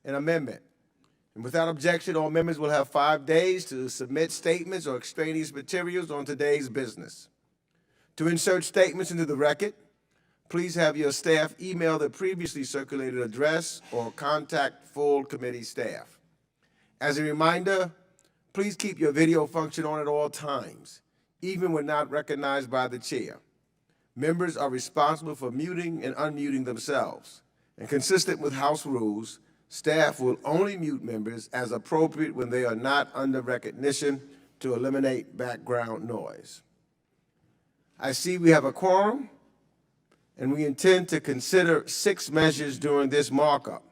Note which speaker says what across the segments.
Speaker 1: an amendment. And without objection, all members will have 5 days to submit statements or extraneous materials on today's business. To insert statements into the record, please have your staff email the previously circulated address or contact full committee staff. As a reminder, please keep your video function on at all times, even when not recognized by the chair. Members are responsible for muting and unmuting themselves. And consistent with House rules, staff will only mute members as appropriate when they are not under recognition to eliminate background noise. I see we have a quorum, and we intend to consider 6 measures during this markup.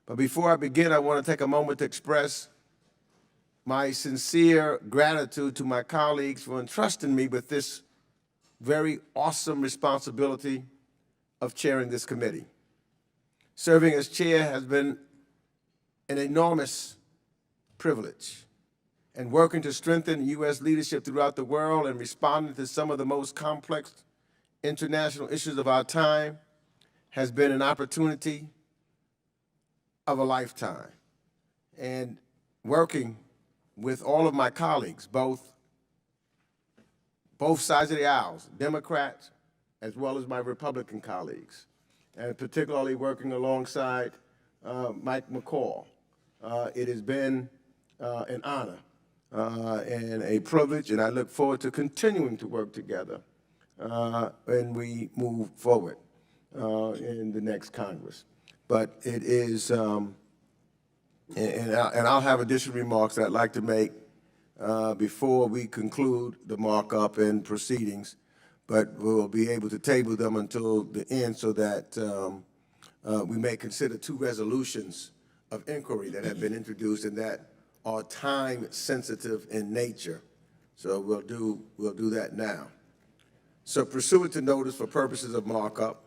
Speaker 1: But before I begin, I want to take a moment to express my sincere gratitude to my colleagues for entrusting me with this very awesome responsibility of chairing this committee. Serving as chair has been an enormous privilege, and working to strengthen U.S. leadership throughout the world and responding to some of the most complex international issues of our time has been an opportunity of a lifetime. And working with all of my colleagues, both sides of the aisles, Democrats as well as my Republican colleagues, and particularly working alongside Mike McCall. It has been an honor and a privilege, and I look forward to continuing to work together when we move forward in the next Congress. But it is, and I'll have additional remarks that I'd like to make before we conclude the markup and proceedings, but we'll be able to table them until the end so that we may consider 2 resolutions of inquiry that have been introduced and that are time sensitive in nature. So we'll do that now. So pursuant to notice for purposes of markup,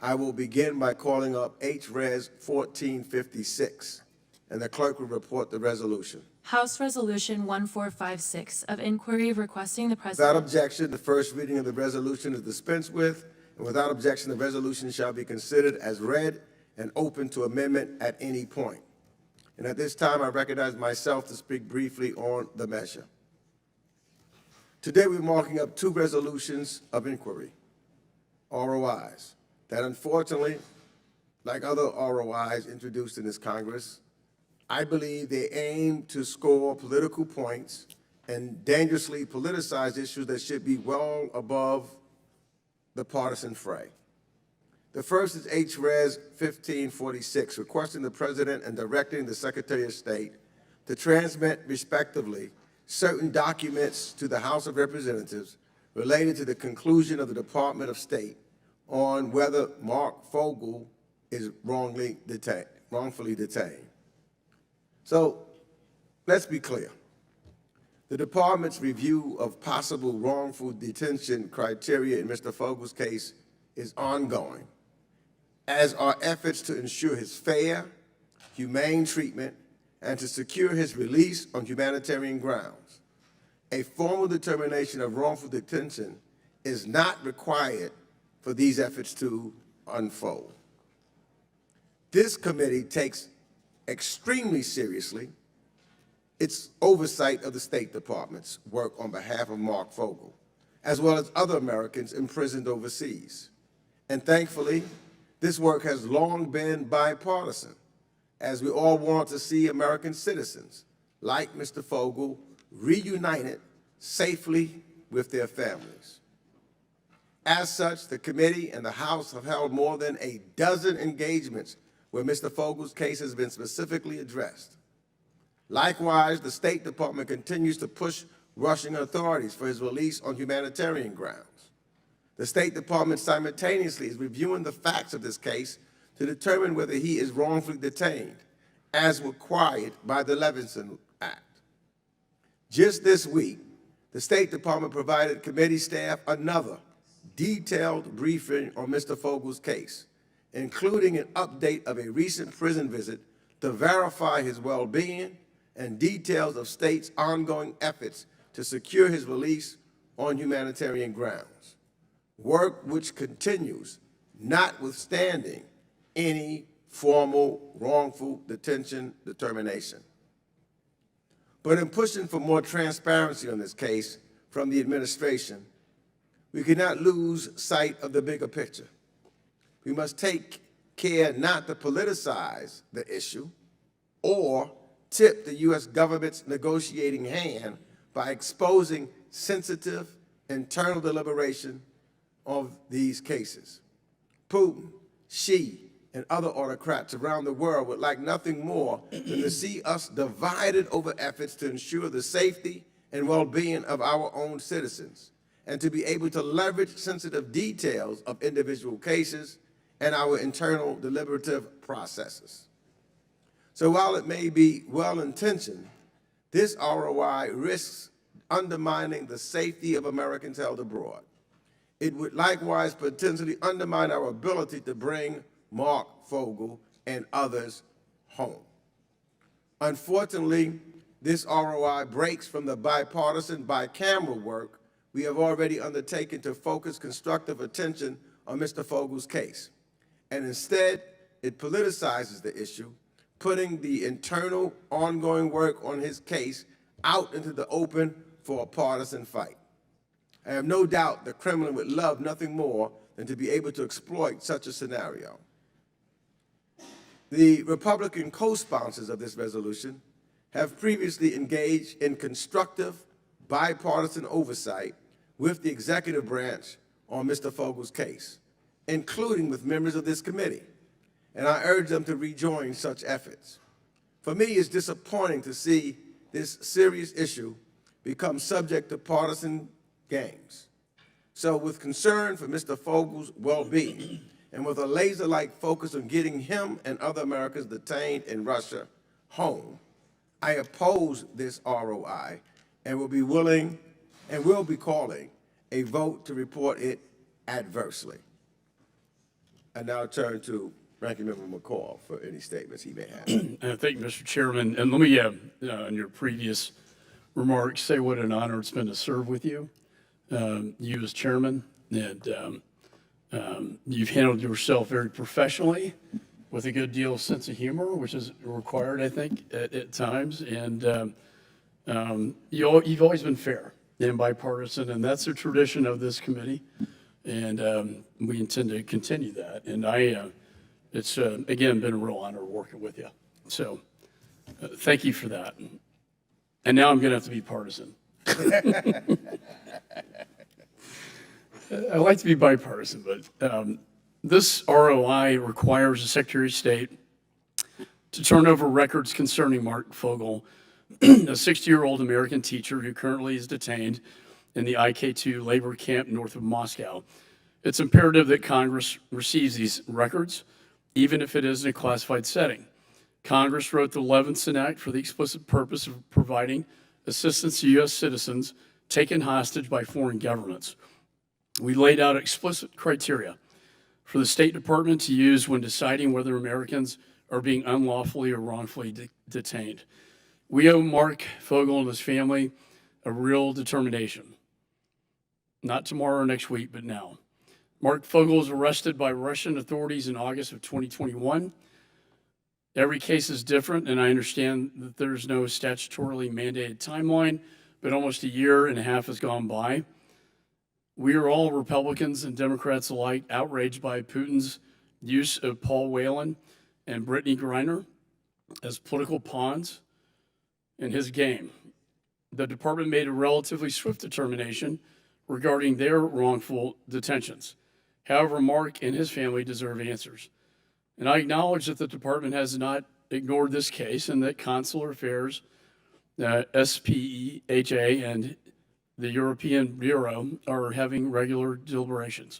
Speaker 1: I will begin by calling up H-Res 1456, and the clerk will report the resolution.
Speaker 2: House Resolution 1456 of inquiry requesting the President.
Speaker 1: Without objection, the first reading of the resolution is dispensed with, and without objection, the resolution shall be considered as read and open to amendment at any point. And at this time, I recognize myself to speak briefly on the measure. Today, we're marking up 2 resolutions of inquiry, ROIs, that unfortunately, like other ROIs introduced in this Congress, I believe they aim to score political points and dangerously politicize issues that should be well above the partisan fray. The first is H-Res 1546, requesting the President and directing the Secretary of State to transmit, respectively, certain documents to the House of Representatives related to the conclusion of the Department of State on whether Mark Fogel is wrongfully detained. So let's be clear. The department's review of possible wrongful detention criteria in Mr. Fogel's case is ongoing, as are efforts to ensure his fair, humane treatment and to secure his release on humanitarian grounds. A formal determination of wrongful detention is not required for these efforts to unfold. This committee takes extremely seriously its oversight of the State Department's work on behalf of Mark Fogel, as well as other Americans imprisoned overseas. And thankfully, this work has long been bipartisan, as we all want to see American citizens, like Mr. Fogel, reunited safely with their families. As such, the committee and the House have held more than a dozen engagements where Mr. Fogel's case has been specifically addressed. Likewise, the State Department continues to push Russian authorities for his release on humanitarian grounds. The State Department simultaneously is reviewing the facts of this case to determine whether he is wrongfully detained, as required by the Levinson Act. Just this week, the State Department provided committee staff another detailed briefing on Mr. Fogel's case, including an update of a recent prison visit to verify his well-being and details of state's ongoing efforts to secure his release on humanitarian grounds, work which continues notwithstanding any formal wrongful detention determination. But in pushing for more transparency on this case from the administration, we cannot lose sight of the bigger picture. We must take care not to politicize the issue or tip the U.S. government's negotiating hand by exposing sensitive internal deliberation of these cases. Putin, Xi, and other autocrats around the world would like nothing more than to see us divided over efforts to ensure the safety and well-being of our own citizens, and to be able to leverage sensitive details of individual cases and our internal deliberative processes. So while it may be well-intentioned, this ROI risks undermining the safety of Americans held abroad. It would likewise potentially undermine our ability to bring Mark Fogel and others home. Unfortunately, this ROI breaks from the bipartisan, bicameral work we have already undertaken to focus constructive attention on Mr. Fogel's case. And instead, it politicizes the issue, putting the internal, ongoing work on his case out into the open for a partisan fight. I have no doubt the Kremlin would love nothing more than to be able to exploit such a scenario. The Republican co-sponsors of this resolution have previously engaged in constructive, bipartisan oversight with the executive branch on Mr. Fogel's case, including with members of this committee, and I urge them to rejoin such efforts. For me, it's disappointing to see this serious issue become subject to partisan games. So with concern for Mr. Fogel's well-being, and with a laser-like focus on getting him and other Americans detained in Russia home, I oppose this ROI and will be calling a vote to report it adversely. I now turn to Ranking Member McCall for any statements he may have.
Speaker 3: Thank you, Mr. Chairman. And let me, in your previous remarks, say what an honor it's been to serve with you, you as chairman, and you've handled yourself very professionally with a good deal of sense of humor, which is required, I think, at times. And you've always been fair and bipartisan, and that's a tradition of this committee. And we intend to continue that. And it's, again, been a real honor working with you. So thank you for that. And now I'm going to have to be partisan. I like to be bipartisan, but this ROI requires the Secretary of State to turn over records concerning Mark Fogel, a 60-year-old American teacher who currently is detained in the IK2 labor camp north of Moscow. It's imperative that Congress receives these records, even if it is in a classified setting. Congress wrote the Levinson Act for the explicit purpose of providing assistance to U.S. citizens taken hostage by foreign governments. We laid out explicit criteria for the State Department to use when deciding whether Americans are being unlawfully or wrongfully detained. We owe Mark Fogel and his family a real determination. Not tomorrow or next week, but now. Mark Fogel was arrested by Russian authorities in August of 2021. Every case is different, and I understand that there's no statutorily mandated timeline, but almost a year and a half has gone by. We are all, Republicans and Democrats alike, outraged by Putin's use of Paul Whelan and Brittany Griner as political pawns in his game. The department made a relatively swift determination regarding their wrongful detentions. However, Mark and his family deserve answers. And I acknowledge that the department has not ignored this case and that Consular Affairs, SPEHA, and the European Bureau are having regular deliberations.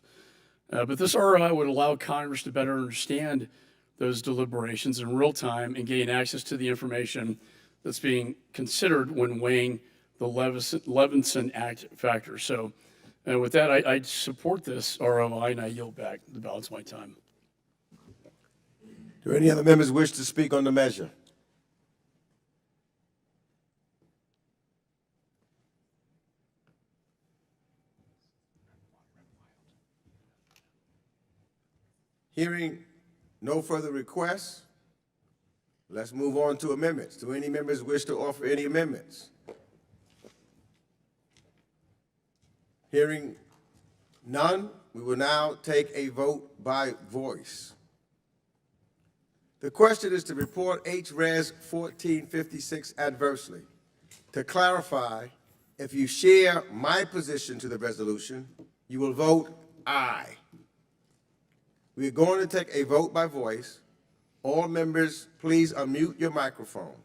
Speaker 3: But this ROI would allow Congress to better understand those deliberations in real time and gain access to the information that's being considered when weighing the Levinson Act factors. So with that, I support this ROI and I yield back the balance of my time.
Speaker 1: Do any other members wish to speak on the measure? Hearing No further requests. Let's move on to amendments. Do any members wish to offer any amendments? Hearing none, we will now take a vote by voice. The question is to report H-Res 1456 adversely. To clarify, if you share my position to the resolution, you will vote aye. We are going to take a vote by voice. All members, please unmute your microphones.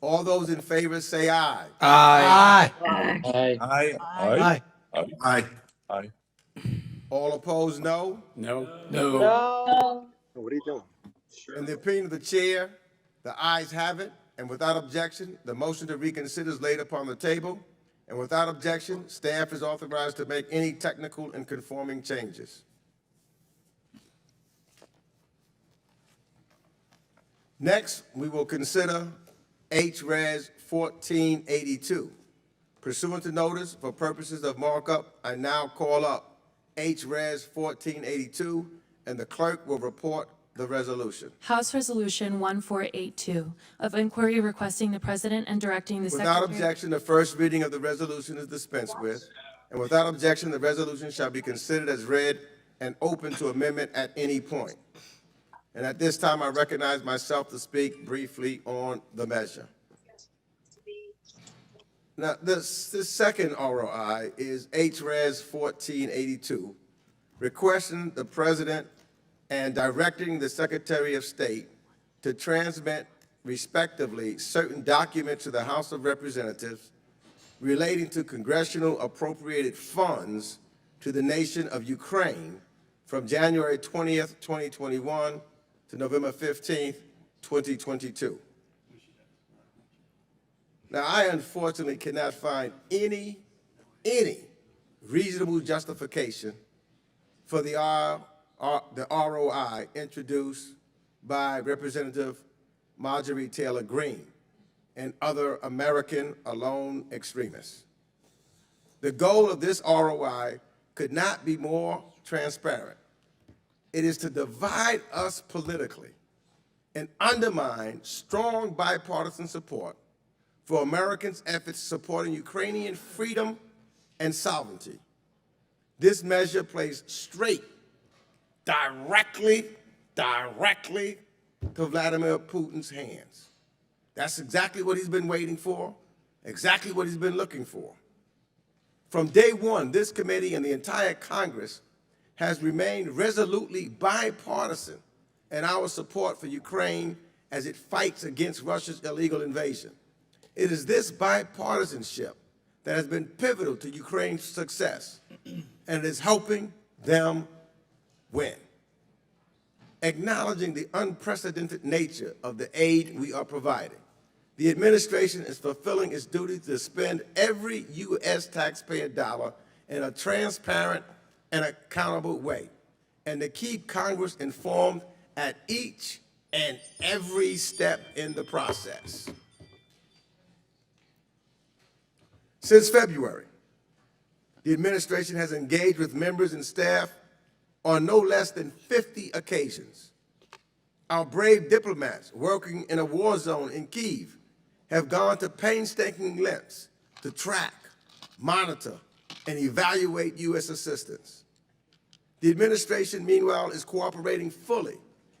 Speaker 1: All those in favor say aye.
Speaker 4: Aye.
Speaker 5: Aye.
Speaker 4: Aye.
Speaker 5: Aye. Aye.
Speaker 1: All opposed, no.
Speaker 3: No?
Speaker 4: No.
Speaker 5: What are you doing?
Speaker 1: In the opinion of the chair, the ayes have it, and without objection, the motion to reconsider is laid upon the table, and without objection, staff is authorized to make any technical and conforming changes. Next, we will consider H-Res 1482. Pursuant to notice, for purposes of markup, I now call up H-Res 1482, and the clerk will report the resolution.
Speaker 2: House Resolution 1482 of inquiry requesting the president and directing the secretary.
Speaker 1: Without objection, the first reading of the resolution is dispensed with, and without objection, the resolution shall be considered as read and open to amendment at any point. And at this time, I recognize myself to speak briefly on the measure. Now, this second ROI is H-Res 1482, requesting the president and directing the Secretary of State to transmit, respectively, certain documents to the House of Representatives relating to congressional appropriated funds to the nation of Ukraine from January 20th, 2021 to November 15th, 2022. Now, I unfortunately cannot find any reasonable justification for the ROI introduced by Representative Marjorie Taylor Greene and other American alone extremists. The goal of this ROI could not be more transparent. It is to divide us politically and undermine strong bipartisan support for Americans' efforts supporting Ukrainian freedom and sovereignty. This measure plays straight, directly to Vladimir Putin's hands. That's exactly what he's been waiting for, exactly what he's been looking for. From day one, this committee and the entire Congress has remained resolutely bipartisan in our support for Ukraine as it fights against Russia's illegal invasion. It is this bipartisanship that has been pivotal to Ukraine's success, and it is helping them win. Acknowledging the unprecedented nature of the aid we are providing, the administration is fulfilling its duty to spend every U.S. taxpayer dollar in a transparent and accountable way, and to keep Congress informed at each and every step in the process. Since February, the administration has engaged with members and staff on no less than 50 occasions. Our brave diplomats working in a war zone in Kyiv have gone to painstaking lengths to track, monitor, and evaluate U.S. assistance. The administration, meanwhile, is cooperating fully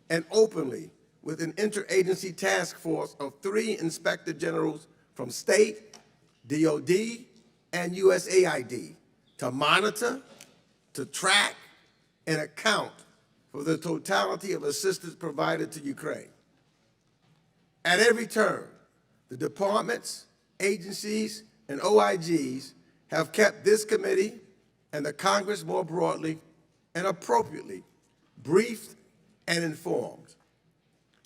Speaker 1: and openly with an interagency task force of 3 inspector generals from state, DOD, and USAID to monitor, to track, and account for the totality of assistance provided to Ukraine. At every turn, the departments, agencies, and OIGs have kept this committee and the Congress more broadly and appropriately briefed and informed.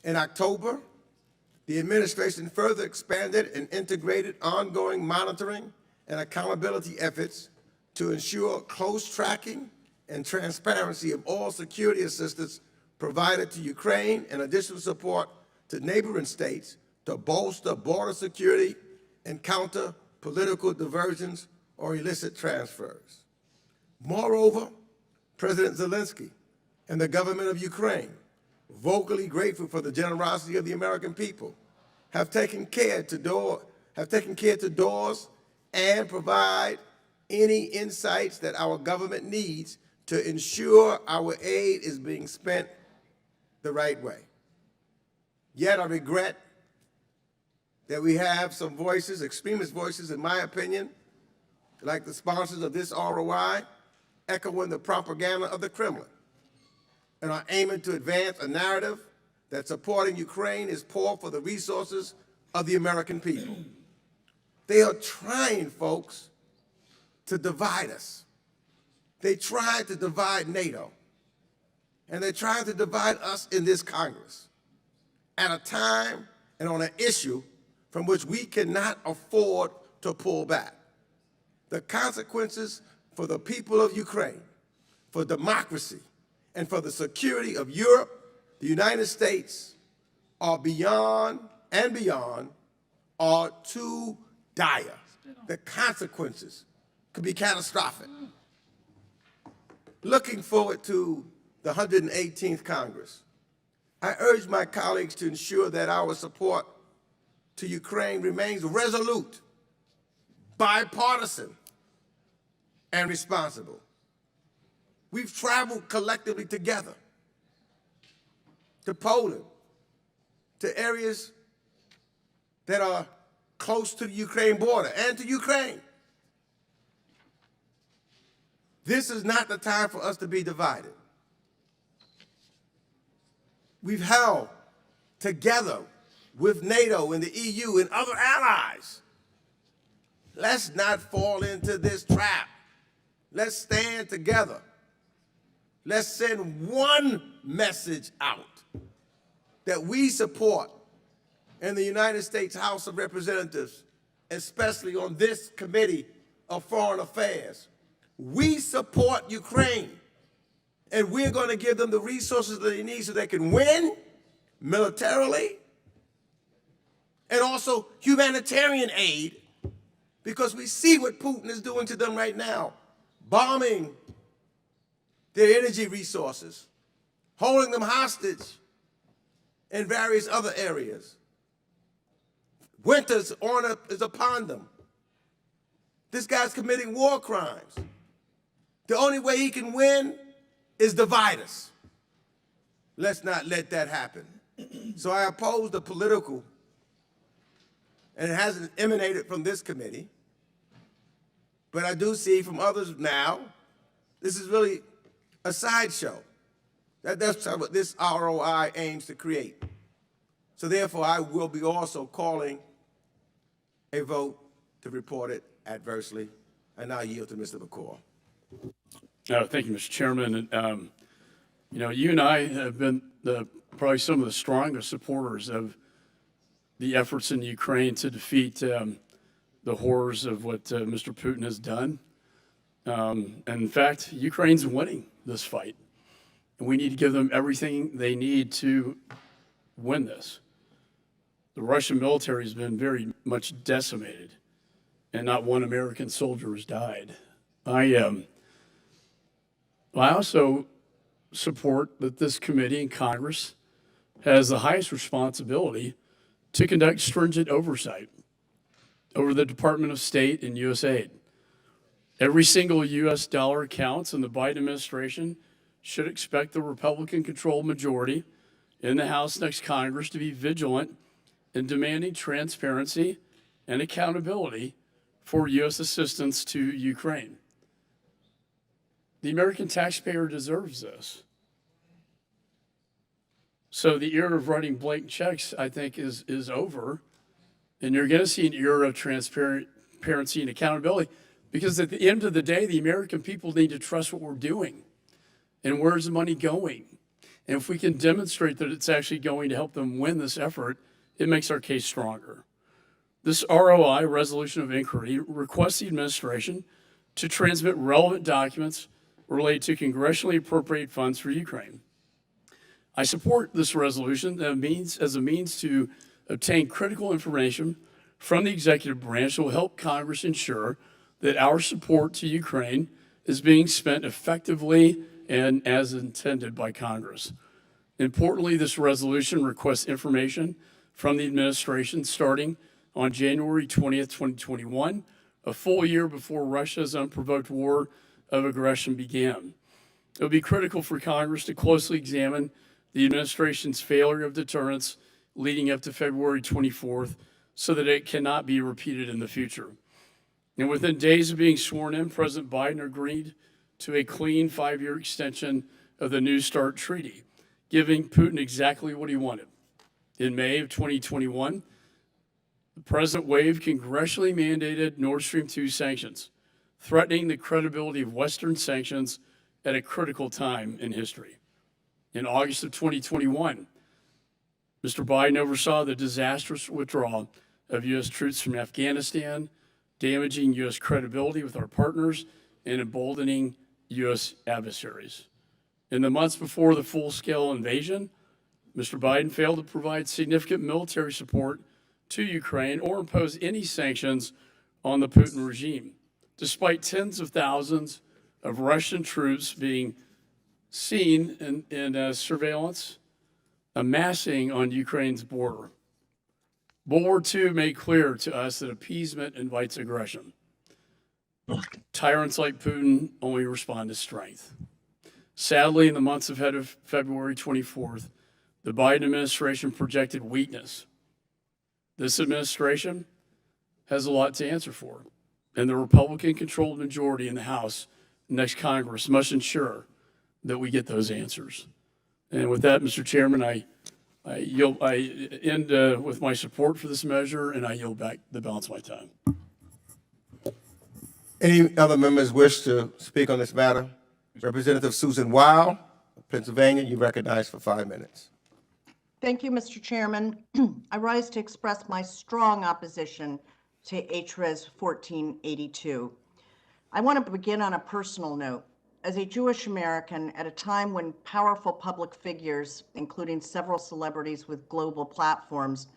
Speaker 1: In October, the administration further expanded and integrated ongoing monitoring and accountability efforts to ensure close tracking and transparency of all security assistance provided to Ukraine and additional support to neighboring states to bolster border security and counter political diversions or illicit transfers. Moreover, President Zelensky and the government of Ukraine, vocally grateful for the generosity of the American people, have taken care to endorse and provide any insights that our government needs to ensure our aid is being spent the right way. Yet I regret that we have some voices, extremist voices in my opinion, like the sponsors of this ROI, echoing the propaganda of the Kremlin and are aiming to advance a narrative that supporting Ukraine is poor for the resources of the American people. They are trying, folks, to divide us. They tried to divide NATO, and they tried to divide us in this Congress at a time and on an issue from which we cannot afford to pull back. The consequences for the people of Ukraine, for democracy, and for the security of Europe, the United States, are beyond and beyond, are too dire. The consequences could be catastrophic. Looking forward to the 118th Congress, I urge my colleagues to ensure that our support to Ukraine remains resolute, bipartisan, and responsible. We've traveled collectively together to Poland, to areas that are close to the Ukraine border and to Ukraine. This is not the time for us to be divided. We've held together with NATO and the EU and other allies. Let's not fall into this trap. Let's stand together. Let's send one message out that we support in the United States House of Representatives, especially on this Committee of Foreign Affairs. We support Ukraine, and we're going to give them the resources that they need so they can win militarily and also humanitarian aid, because we see what Putin is doing to them right now, bombing their energy resources, holding them hostage in various other areas. Winter is upon them. This guy's committing war crimes. The only way he can win is divide us. Let's not let that happen. So I oppose the political, and it hasn't emanated from this committee, but I do see from others now, this is really a sideshow. That's what this ROI aims to create. So therefore, I will be also calling a vote to report it adversely, and now yield to Mr. McCall.
Speaker 3: Thank you, Mr. Chairman. You know, you and I have been probably some of the strongest supporters of the efforts in Ukraine to defeat the horrors of what Mr. Putin has done. And in fact, Ukraine's winning this fight. And we need to give them everything they need to win this. The Russian military has been very much decimated, and not one American soldier has died. I also support that this committee in Congress has the highest responsibility to conduct stringent oversight over the Department of State and USAID. Every single U.S. dollar counts, and the Biden administration should expect the Republican-controlled majority in the House next Congress to be vigilant in demanding transparency and accountability for U.S. assistance to Ukraine. The American taxpayer deserves this. So the era of writing blank checks, I think, is over, and you're going to see an era of transparency and accountability, because at the end of the day, the American people need to trust what we're doing and where's the money going. And if we can demonstrate that it's actually going to help them win this effort, it makes our case stronger. This ROI, Resolution of Inquiry, requests the administration to transmit relevant documents related to congressionally appropriated funds for Ukraine. I support this resolution as a means to obtain critical information from the executive branch that will help Congress ensure that our support to Ukraine is being spent effectively and as intended by Congress. Importantly, this resolution requests information from the administration starting on January 20th, 2021, a full year before Russia's unprovoked war of aggression began. It will be critical for Congress to closely examine the administration's failure of deterrence leading up to February 24th so that it cannot be repeated in the future. And within days of being sworn in, President Biden agreed to a clean 5-year extension of the New START treaty, giving Putin exactly what he wanted. In May of 2021, the president waived congressionally mandated Nord Stream 2 sanctions, threatening the credibility of Western sanctions at a critical time in history. In August of 2021, Mr. Biden oversaw the disastrous withdrawal of U.S. troops from Afghanistan, damaging U.S. credibility with our partners and emboldening U.S. adversaries. In the months before the full-scale invasion, Mr. Biden failed to provide significant military support to Ukraine or impose any sanctions on the Putin regime, despite tens of thousands of Russian troops being seen in surveillance amassing on Ukraine's border. World War II made clear to us that appeasement invites aggression. Tyrants like Putin only respond to strength. Sadly, in the months ahead of February 24th, the Biden administration projected weakness. This administration has a lot to answer for, and the Republican-controlled majority in the House next Congress must ensure that we get those answers. And with that, Mr. Chairman, I end with my support for this measure, and I yield back the balance of my time.
Speaker 1: Any other members wish to speak on this matter? Representative Susan Weil of Pennsylvania, you recognized for 5 minutes.
Speaker 6: Thank you, Mr. Chairman. I rise to express my strong opposition to HRES 1482. I want to begin on a personal note. As a Jewish American, at a time when powerful public figures, including several celebrities with global platforms,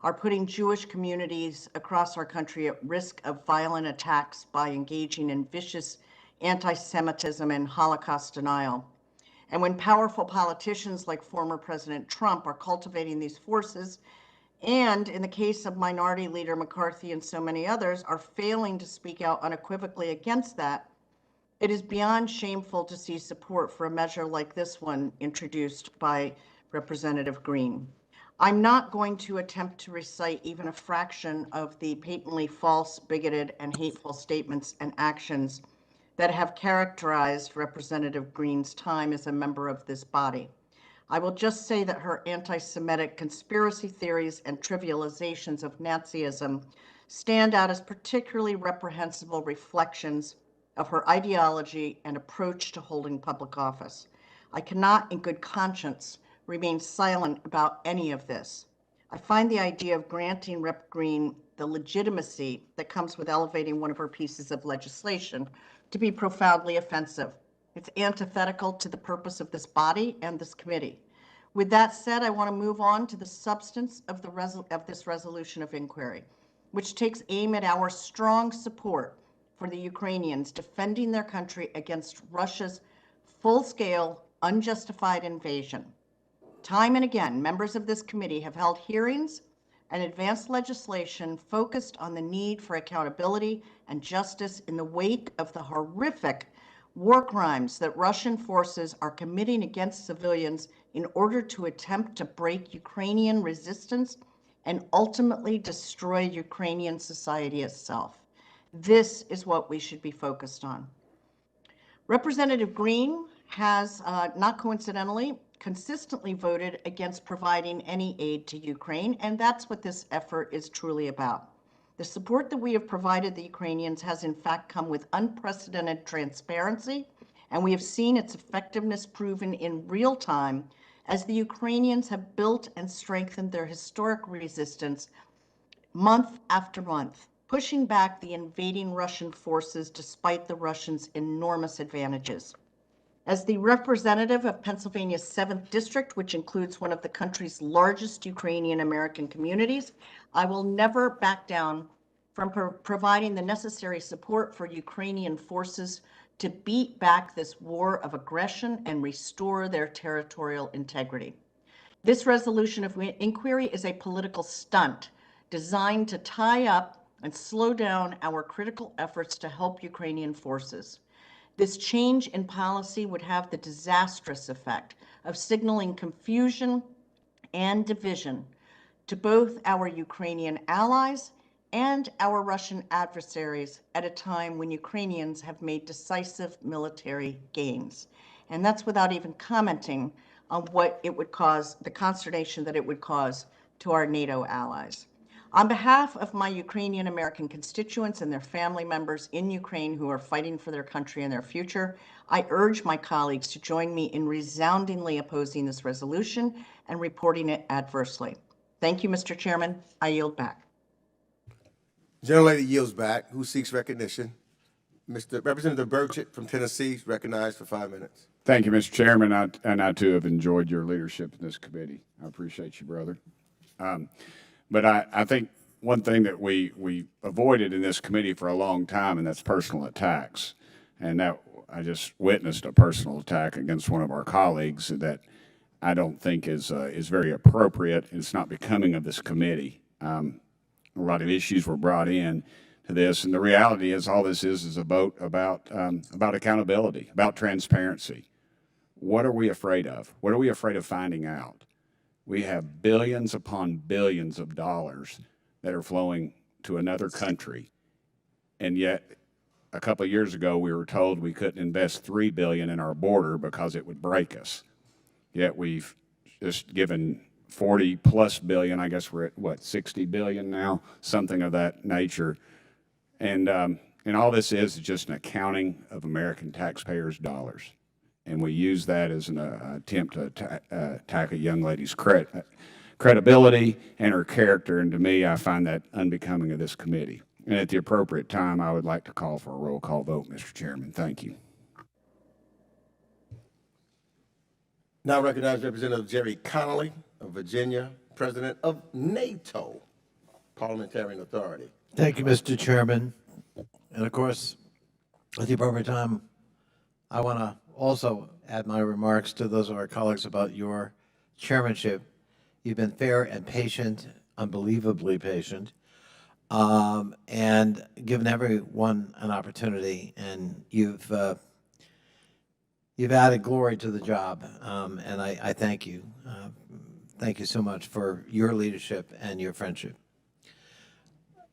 Speaker 6: are putting Jewish communities across our country at risk of violent attacks by engaging in vicious anti-Semitism and Holocaust denial, and when powerful politicians like former President Trump are cultivating these forces, and in the case of Minority Leader McCarthy and so many others, are failing to speak out unequivocally against that, it is beyond shameful to see support for a measure like this one introduced by Representative Greene. I'm not going to attempt to recite even a fraction of the patently false, bigoted, and hateful statements and actions that have characterized Representative Greene's time as a member of this body. I will just say that her anti-Semitic conspiracy theories and trivializations of Nazism stand out as particularly reprehensible reflections of her ideology and approach to holding public office. I cannot, in good conscience, remain silent about any of this. I find the idea of granting Rep. Greene the legitimacy that comes with elevating one of her pieces of legislation to be profoundly offensive. It's antithetical to the purpose of this body and this committee. With that said, I want to move on to the substance of this resolution of inquiry, which takes aim at our strong support for the Ukrainians defending their country against Russia's full-scale, unjustified invasion. Time and again, members of this committee have held hearings and advanced legislation focused on the need for accountability and justice in the wake of the horrific war crimes that Russian forces are committing against civilians in order to attempt to break Ukrainian resistance and ultimately destroy Ukrainian society itself. This is what we should be focused on. Representative Greene has, not coincidentally, consistently voted against providing any aid to Ukraine, and that's what this effort is truly about. The support that we have provided the Ukrainians has in fact come with unprecedented transparency, and we have seen its effectiveness proven in real time as the Ukrainians have built and strengthened their historic resistance month after month, pushing back the invading Russian forces despite the Russians' enormous advantages. As the representative of Pennsylvania's 7th District, which includes one of the country's largest Ukrainian American communities, I will never back down from providing the necessary support for Ukrainian forces to beat back this war of aggression and restore their territorial integrity. This resolution of inquiry is a political stunt designed to tie up and slow down our critical efforts to help Ukrainian forces. This change in policy would have the disastrous effect of signaling confusion and division to both our Ukrainian allies and our Russian adversaries at a time when Ukrainians have made decisive military gains. And that's without even commenting on what it would cause, the consternation that it would cause to our NATO allies. On behalf of my Ukrainian American constituents and their family members in Ukraine who are fighting for their country and their future, I urge my colleagues to join me in resoundingly opposing this resolution and reporting it adversely. Thank you, Mr. Chairman. I yield back.
Speaker 1: Gentlelady yields back. Who seeks recognition? Mr. Representative Burchett from Tennessee is recognized for 5 minutes.
Speaker 7: Thank you, Mr. Chairman. I too have enjoyed your leadership in this committee. I appreciate you, brother. But I think one thing that we avoided in this committee for a long time, and that's personal attacks. And that I just witnessed a personal attack against one of our colleagues that I don't think is very appropriate. It's not becoming of this committee. A lot of issues were brought in to this, and the reality is all this is a vote about accountability, about transparency. What are we afraid of? What are we afraid of finding out? We have billions upon billions of dollars that are flowing to another country, and yet a couple of years ago we were told we couldn't invest $3 billion in our border because it would break us. Yet we've just given 40 plus billion. I guess we're at what, 60 billion now, something of that nature. And all this is just an accounting of American taxpayers' dollars. And we use that as an attempt to attack a young lady's credibility and her character. And to me, I find that unbecoming of this committee. And at the appropriate time, I would like to call for a roll call vote, Mr. Chairman. Thank you.
Speaker 1: Now recognize Representative Jerry Connolly of Virginia, President of NATO Parliamentarian Authority.
Speaker 4: Thank you, Mr. Chairman. And of course, at the appropriate time, I want to also add my remarks to those of our colleagues about your chairmanship. You've been fair and patient, unbelievably patient, and given everyone an opportunity, and you've added glory to the job, and I thank you. Thank you so much for your leadership and your friendship.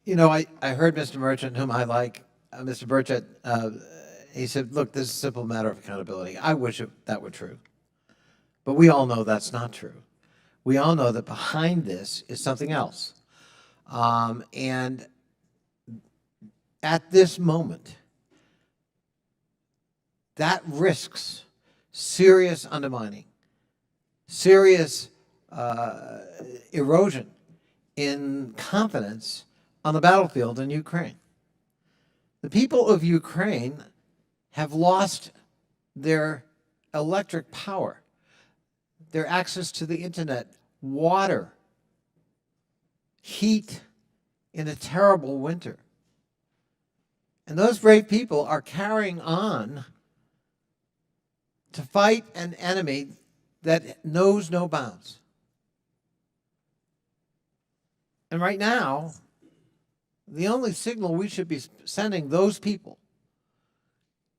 Speaker 4: You know, I heard Mr. Merchant, whom I like, Mr. Burchett, he said, look, this is a simple matter of accountability. I wish that were true. But we all know that's not true. We all know that behind this is something else. And at this moment, that risks serious undermining, serious erosion in confidence on the battlefield in Ukraine. The people of Ukraine have lost their electric power, their access to the internet, water, heat in a terrible winter. And those brave people are carrying on to fight an enemy that knows no bounds. And right now, the only signal we should be sending those people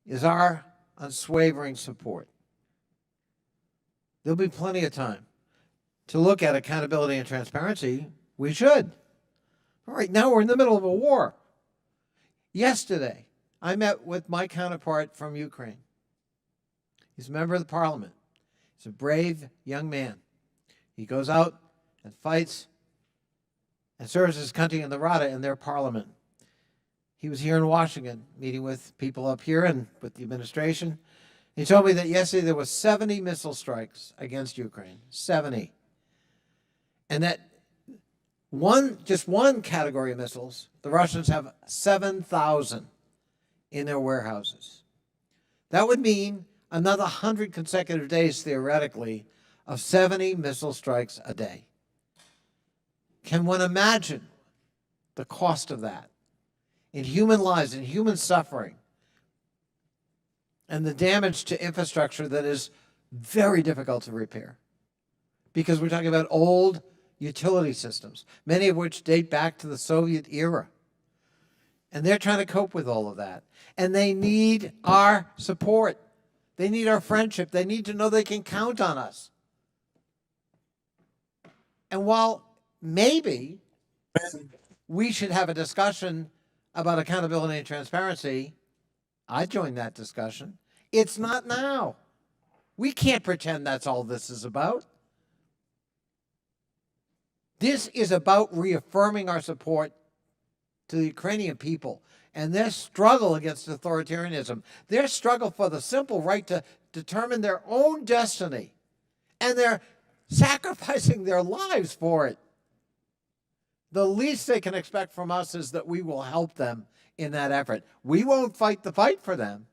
Speaker 4: is our unswavering support. There'll be plenty of time to look at accountability and transparency. We should. Right now, we're in the middle of a war. Yesterday, I met with my counterpart from Ukraine. He's a member of the parliament. He's a brave young man. He goes out and fights and serves his country in the Rada in their parliament. He was here in Washington meeting with people up here and with the administration. He told me that yesterday there was 70 missile strikes against Ukraine, 70. And that just one category of missiles, the Russians have 7,000 in their warehouses. That would mean another 100 consecutive days, theoretically, of 70 missile strikes a day. Can one imagine the cost of that in human lives, in human suffering? and the damage to infrastructure that is very difficult to repair. Because we're talking about old utility systems, many of which date back to the Soviet era. And they're trying to cope with all of that. And they need our support. They need our friendship. They need to know they can count on us. And while maybe we should have a discussion about accountability and transparency, I'd join that discussion. It's not now. We can't pretend that's all this is about. This is about reaffirming our support to the Ukrainian people and their struggle against authoritarianism, their struggle for the simple right to determine their own destiny, and they're sacrificing their lives for it. The least they can expect from us is that we will help them in that effort. We won't fight the fight for them,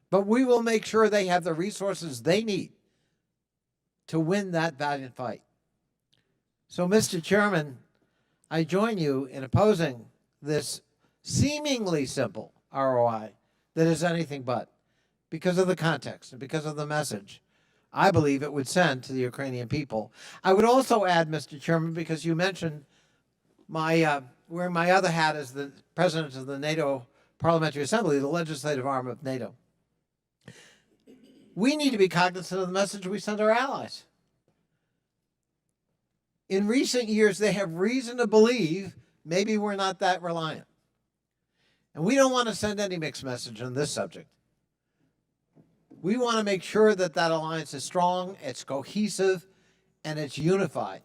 Speaker 4: but we will make sure they have the resources they need to win that valiant fight. So, Mr. Chairman, I join you in opposing this seemingly simple ROI that is anything but, because of the context and because of the message I believe it would send to the Ukrainian people. I would also add, Mr. Chairman, because you mentioned wearing my other hat as the president of the NATO Parliamentary Assembly, the legislative arm of NATO. We need to be cognizant of the message we send our allies. In recent years, they have reason to believe maybe we're not that reliant. And we don't want to send any mixed message on this subject. We want to make sure that that alliance is strong, it's cohesive, and it's unified.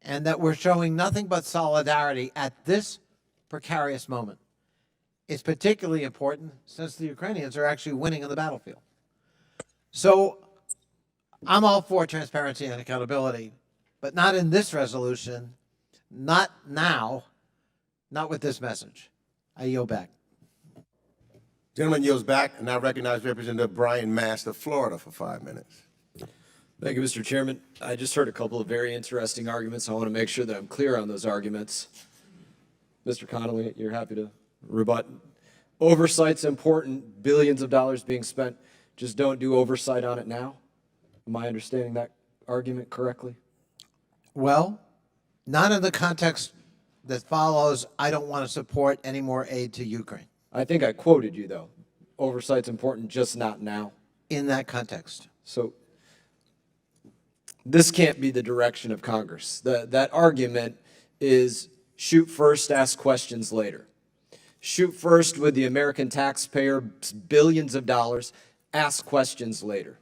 Speaker 4: And that we're showing nothing but solidarity at this precarious moment. It's particularly important since the Ukrainians are actually winning on the battlefield. So I'm all for transparency and accountability, but not in this resolution, not now, not with this message. I yield back.
Speaker 1: Gentleman yields back, and I recognize Representative Brian Mast of Florida for 5 minutes.
Speaker 8: Thank you, Mr. Chairman. I just heard a couple of very interesting arguments. I want to make sure that I'm clear on those arguments. Mr. Connolly, you're happy to rebut. Oversight's important, billions of dollars being spent. Just don't do oversight on it now. Am I understanding that argument correctly?
Speaker 4: Well, not in the context that follows, I don't want to support any more aid to Ukraine.
Speaker 8: I think I quoted you, though. Oversight's important, just not now.
Speaker 4: In that context.
Speaker 8: So this can't be the direction of Congress. That argument is shoot first, ask questions later. Shoot first with the American taxpayer, billions of dollars, ask questions later.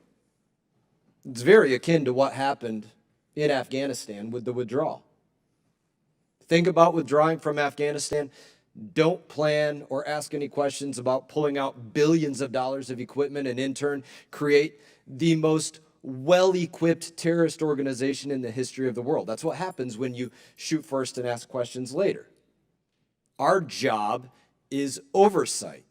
Speaker 8: It's very akin to what happened in Afghanistan with the withdrawal. Think about withdrawing from Afghanistan. Don't plan or ask any questions about pulling out billions of dollars of equipment and in turn create the most well-equipped terrorist organization in the history of the world. That's what happens when you shoot first and ask questions later. Our job is oversight.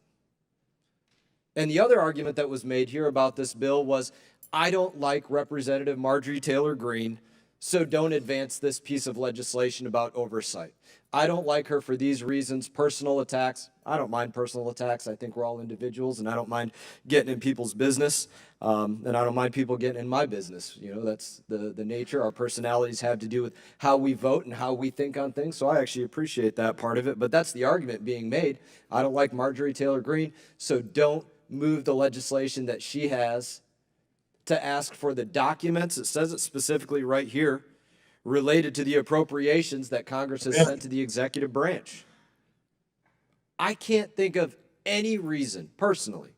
Speaker 8: And the other argument that was made here about this bill was, I don't like Representative Marjorie Taylor Greene, so don't advance this piece of legislation about oversight. I don't like her for these reasons, personal attacks. I don't mind personal attacks. I think we're all individuals, and I don't mind getting in people's business, and I don't mind people getting in my business. You know, that's the nature. Our personalities have to do with how we vote and how we think on things, so I actually appreciate that part of it, but that's the argument being made. I don't like Marjorie Taylor Greene, so don't move the legislation that she has to ask for the documents, it says it specifically right here, related to the appropriations that Congress has sent to the executive branch. I can't think of any reason, personally,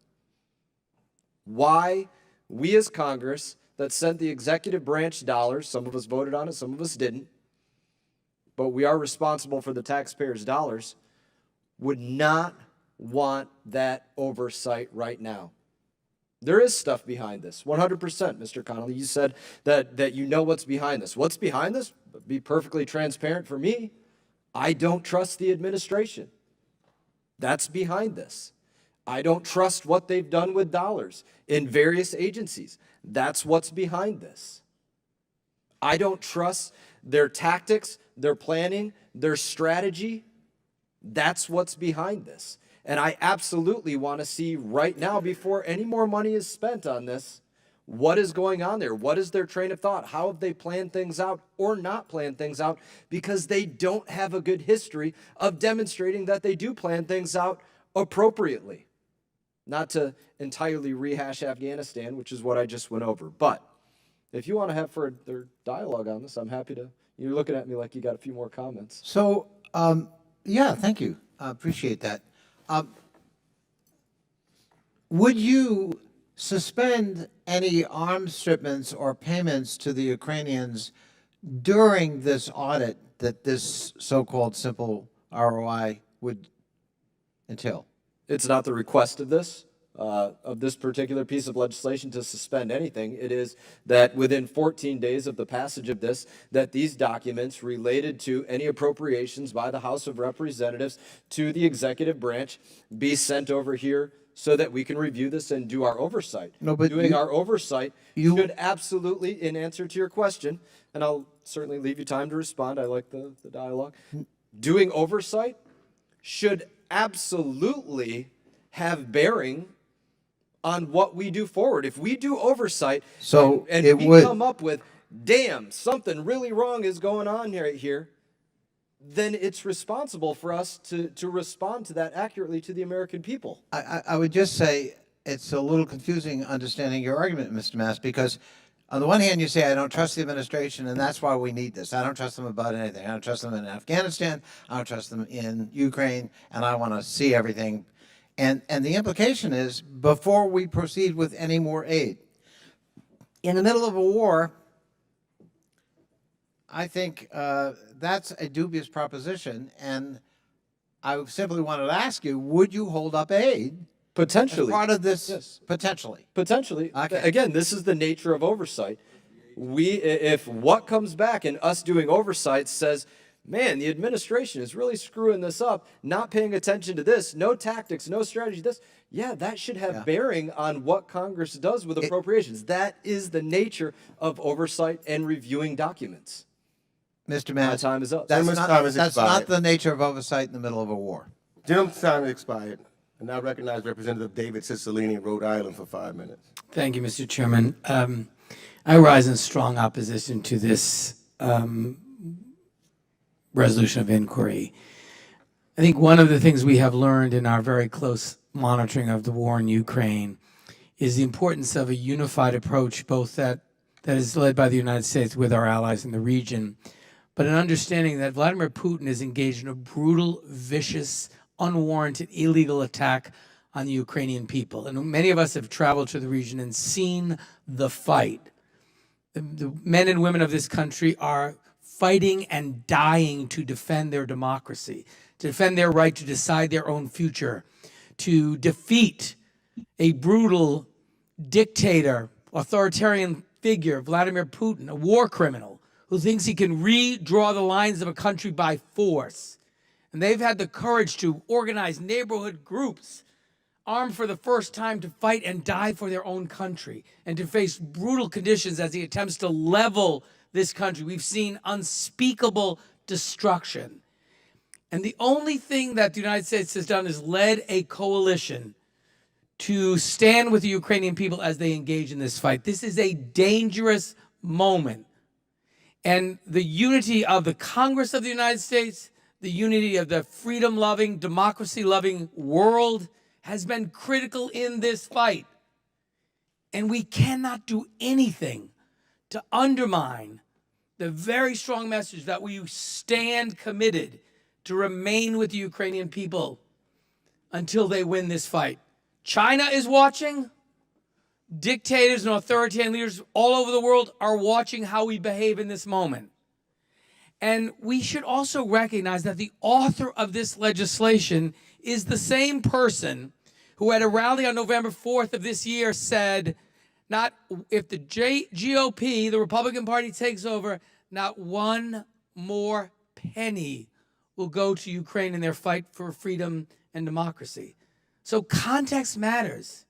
Speaker 8: why we as Congress that sent the executive branch dollars, some of us voted on it, some of us didn't, but we are responsible for the taxpayers' dollars, would not want that oversight right now. There is stuff behind this, 100%, Mr. Connolly. You said that you know what's behind this. What's behind this? Be perfectly transparent for me. I don't trust the administration. That's behind this. I don't trust what they've done with dollars in various agencies. That's what's behind this. I don't trust their tactics, their planning, their strategy. That's what's behind this. And I absolutely want to see right now, before any more money is spent on this, what is going on there? What is their train of thought? How have they planned things out or not planned things out? Because they don't have a good history of demonstrating that they do plan things out appropriately. Not to entirely rehash Afghanistan, which is what I just went over. But if you want to have further dialogue on this, I'm happy to. You're looking at me like you got a few more comments.
Speaker 4: So, yeah, thank you. I appreciate that. Would you suspend any arms shipments or payments to the Ukrainians during this audit that this so-called simple ROI would entail?
Speaker 8: It's not the request of this particular piece of legislation to suspend anything. It is that within 14 days of the passage of this, that these documents related to any appropriations by the House of Representatives to the executive branch be sent over here so that we can review this and do our oversight.
Speaker 4: No, but
Speaker 8: doing
Speaker 4: you-
Speaker 8: our oversight should absolutely, in answer to your question, and I'll certainly leave you time to respond. I like the dialogue. Doing oversight should absolutely have bearing on what we do forward. If we do oversight
Speaker 4: So
Speaker 8: and
Speaker 4: it
Speaker 8: we
Speaker 4: would-
Speaker 8: come up with, damn, something really wrong is going on here, then it's responsible for us to respond to that accurately to the American people.
Speaker 4: I would just say it's a little confusing understanding your argument, Mr. Mass, because on the one hand, you say, I don't trust the administration, and that's why we need this. I don't trust them about anything. I don't trust them in Afghanistan. I don't trust them in Ukraine, and I want to see everything. And the implication is, before we proceed with any more aid, in the middle of a war, I think that's a dubious proposition, and I simply wanted to ask you, would you hold up aid as
Speaker 8: Potentially.
Speaker 4: part of this?
Speaker 8: Yes.
Speaker 4: Potentially.
Speaker 8: Potentially.
Speaker 4: Okay.
Speaker 8: Again, this is the nature of oversight. If what comes back and us doing oversight says, man, the administration is really screwing this up, not paying attention to this, no tactics, no strategy, this, yeah, that should have bearing on what Congress does with appropriations. That is the nature of oversight and reviewing documents.
Speaker 4: Mr. Mass,
Speaker 8: My time is up.
Speaker 4: That's
Speaker 1: Gentleman's time has
Speaker 4: that's not
Speaker 1: expired.
Speaker 4: the nature of oversight in the middle of a war.
Speaker 1: Gentleman's time has expired. I now recognize Representative David Cicilline, Rhode Island, for 5 minutes.
Speaker 9: Thank you, Mr. Chairman. I rise in strong opposition to this resolution of inquiry. I think one of the things we have learned in our very close monitoring of the war in Ukraine is the importance of a unified approach, both that is led by the United States with our allies in the region, but an understanding that Vladimir Putin is engaged in a brutal, vicious, unwarranted, illegal attack on the Ukrainian people. And many of us have traveled to the region and seen the fight. The men and women of this country are fighting and dying to defend their democracy, to defend their right to decide their own future, to defeat a brutal dictator, authoritarian figure, Vladimir Putin, a war criminal who thinks he can redraw the lines of a country by force. And they've had the courage to organize neighborhood groups armed for the first time to fight and die for their own country and to face brutal conditions as he attempts to level this country. We've seen unspeakable destruction. And the only thing that the United States has done is led a coalition to stand with the Ukrainian people as they engage in this fight. This is a dangerous moment. And the unity of the Congress of the United States, the unity of the freedom-loving, democracy-loving world has been critical in this fight. And we cannot do anything to undermine the very strong message that we stand committed to remain with the Ukrainian people until they win this fight. China is watching. Dictators and authoritarian leaders all over the world are watching how we behave in this moment. And we should also recognize that the author of this legislation is the same person who at a rally on November 4th of this year said, not if the GOP, the Republican Party, takes over, not one more penny will go to Ukraine in their fight for freedom and democracy. So context matters.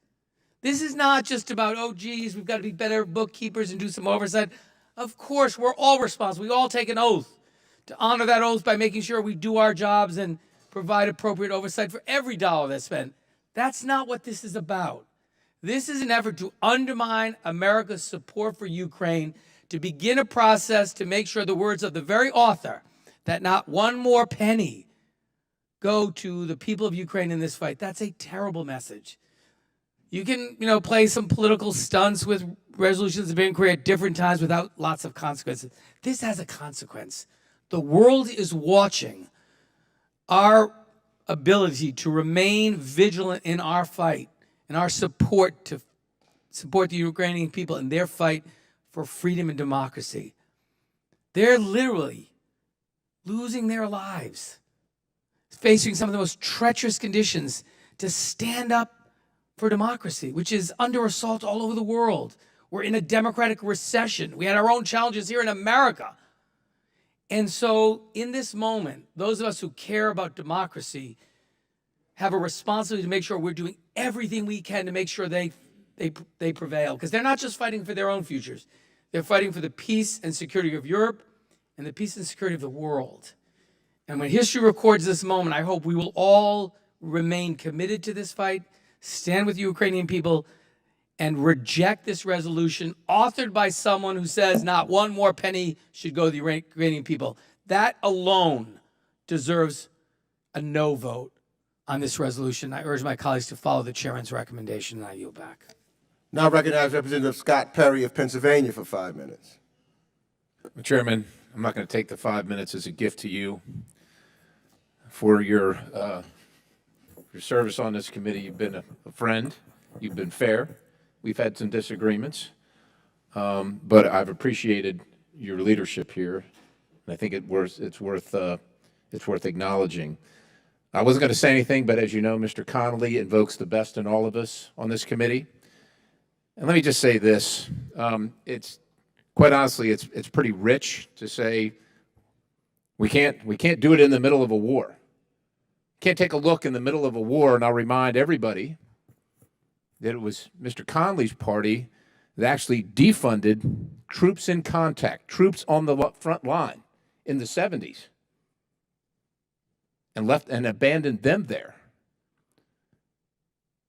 Speaker 9: This is not just about, oh, geez, we've got to be better bookkeepers and do some oversight. Of course, we're all responsible. We all take an oath to honor that oath by making sure we do our jobs and provide appropriate oversight for every dollar that's spent. That's not what this is about. This is an effort to undermine America's support for Ukraine, to begin a process to make sure the words of the very author, that not one more penny go to the people of Ukraine in this fight. That's a terrible message. You can, play some political stunts with resolutions of inquiry at different times without lots of consequences. This has a consequence. The world is watching our ability to remain vigilant in our fight and our support to support the Ukrainian people in their fight for freedom and democracy. They're literally losing their lives, facing some of the most treacherous conditions to stand up for democracy, which is under assault all over the world. We're in a democratic recession. We had our own challenges here in America. And so in this moment, those of us who care about democracy have a responsibility to make sure we're doing everything we can to make sure they prevail. Because they're not just fighting for their own futures. They're fighting for the peace and security of Europe and the peace and security of the world. And when history records this moment, I hope we will all remain committed to this fight, stand with the Ukrainian people, and reject this resolution authored by someone who says not one more penny should go to the Ukrainian people. That alone deserves a no vote on this resolution. I urge my colleagues to follow the chairman's recommendation, and I yield back.
Speaker 1: Now recognize Representative Scott Perry of Pennsylvania for 5 minutes.
Speaker 10: Mr. Chairman, I'm not going to take the 5 minutes as a gift to you for your service on this committee. You've been a friend. You've been fair. We've had some disagreements, but I've appreciated your leadership here, and I think it's worth acknowledging. I wasn't going to say anything, but as you know, Mr. Connolly invokes the best in all of us on this committee. And let me just say this: it's quite honestly, it's pretty rich to say we can't do it in the middle of a war. Can't take a look in the middle of a war, and I'll remind everybody that it was Mr. Connolly's party that actually defunded troops in contact, troops on the front line in the 70s, and left and abandoned them there.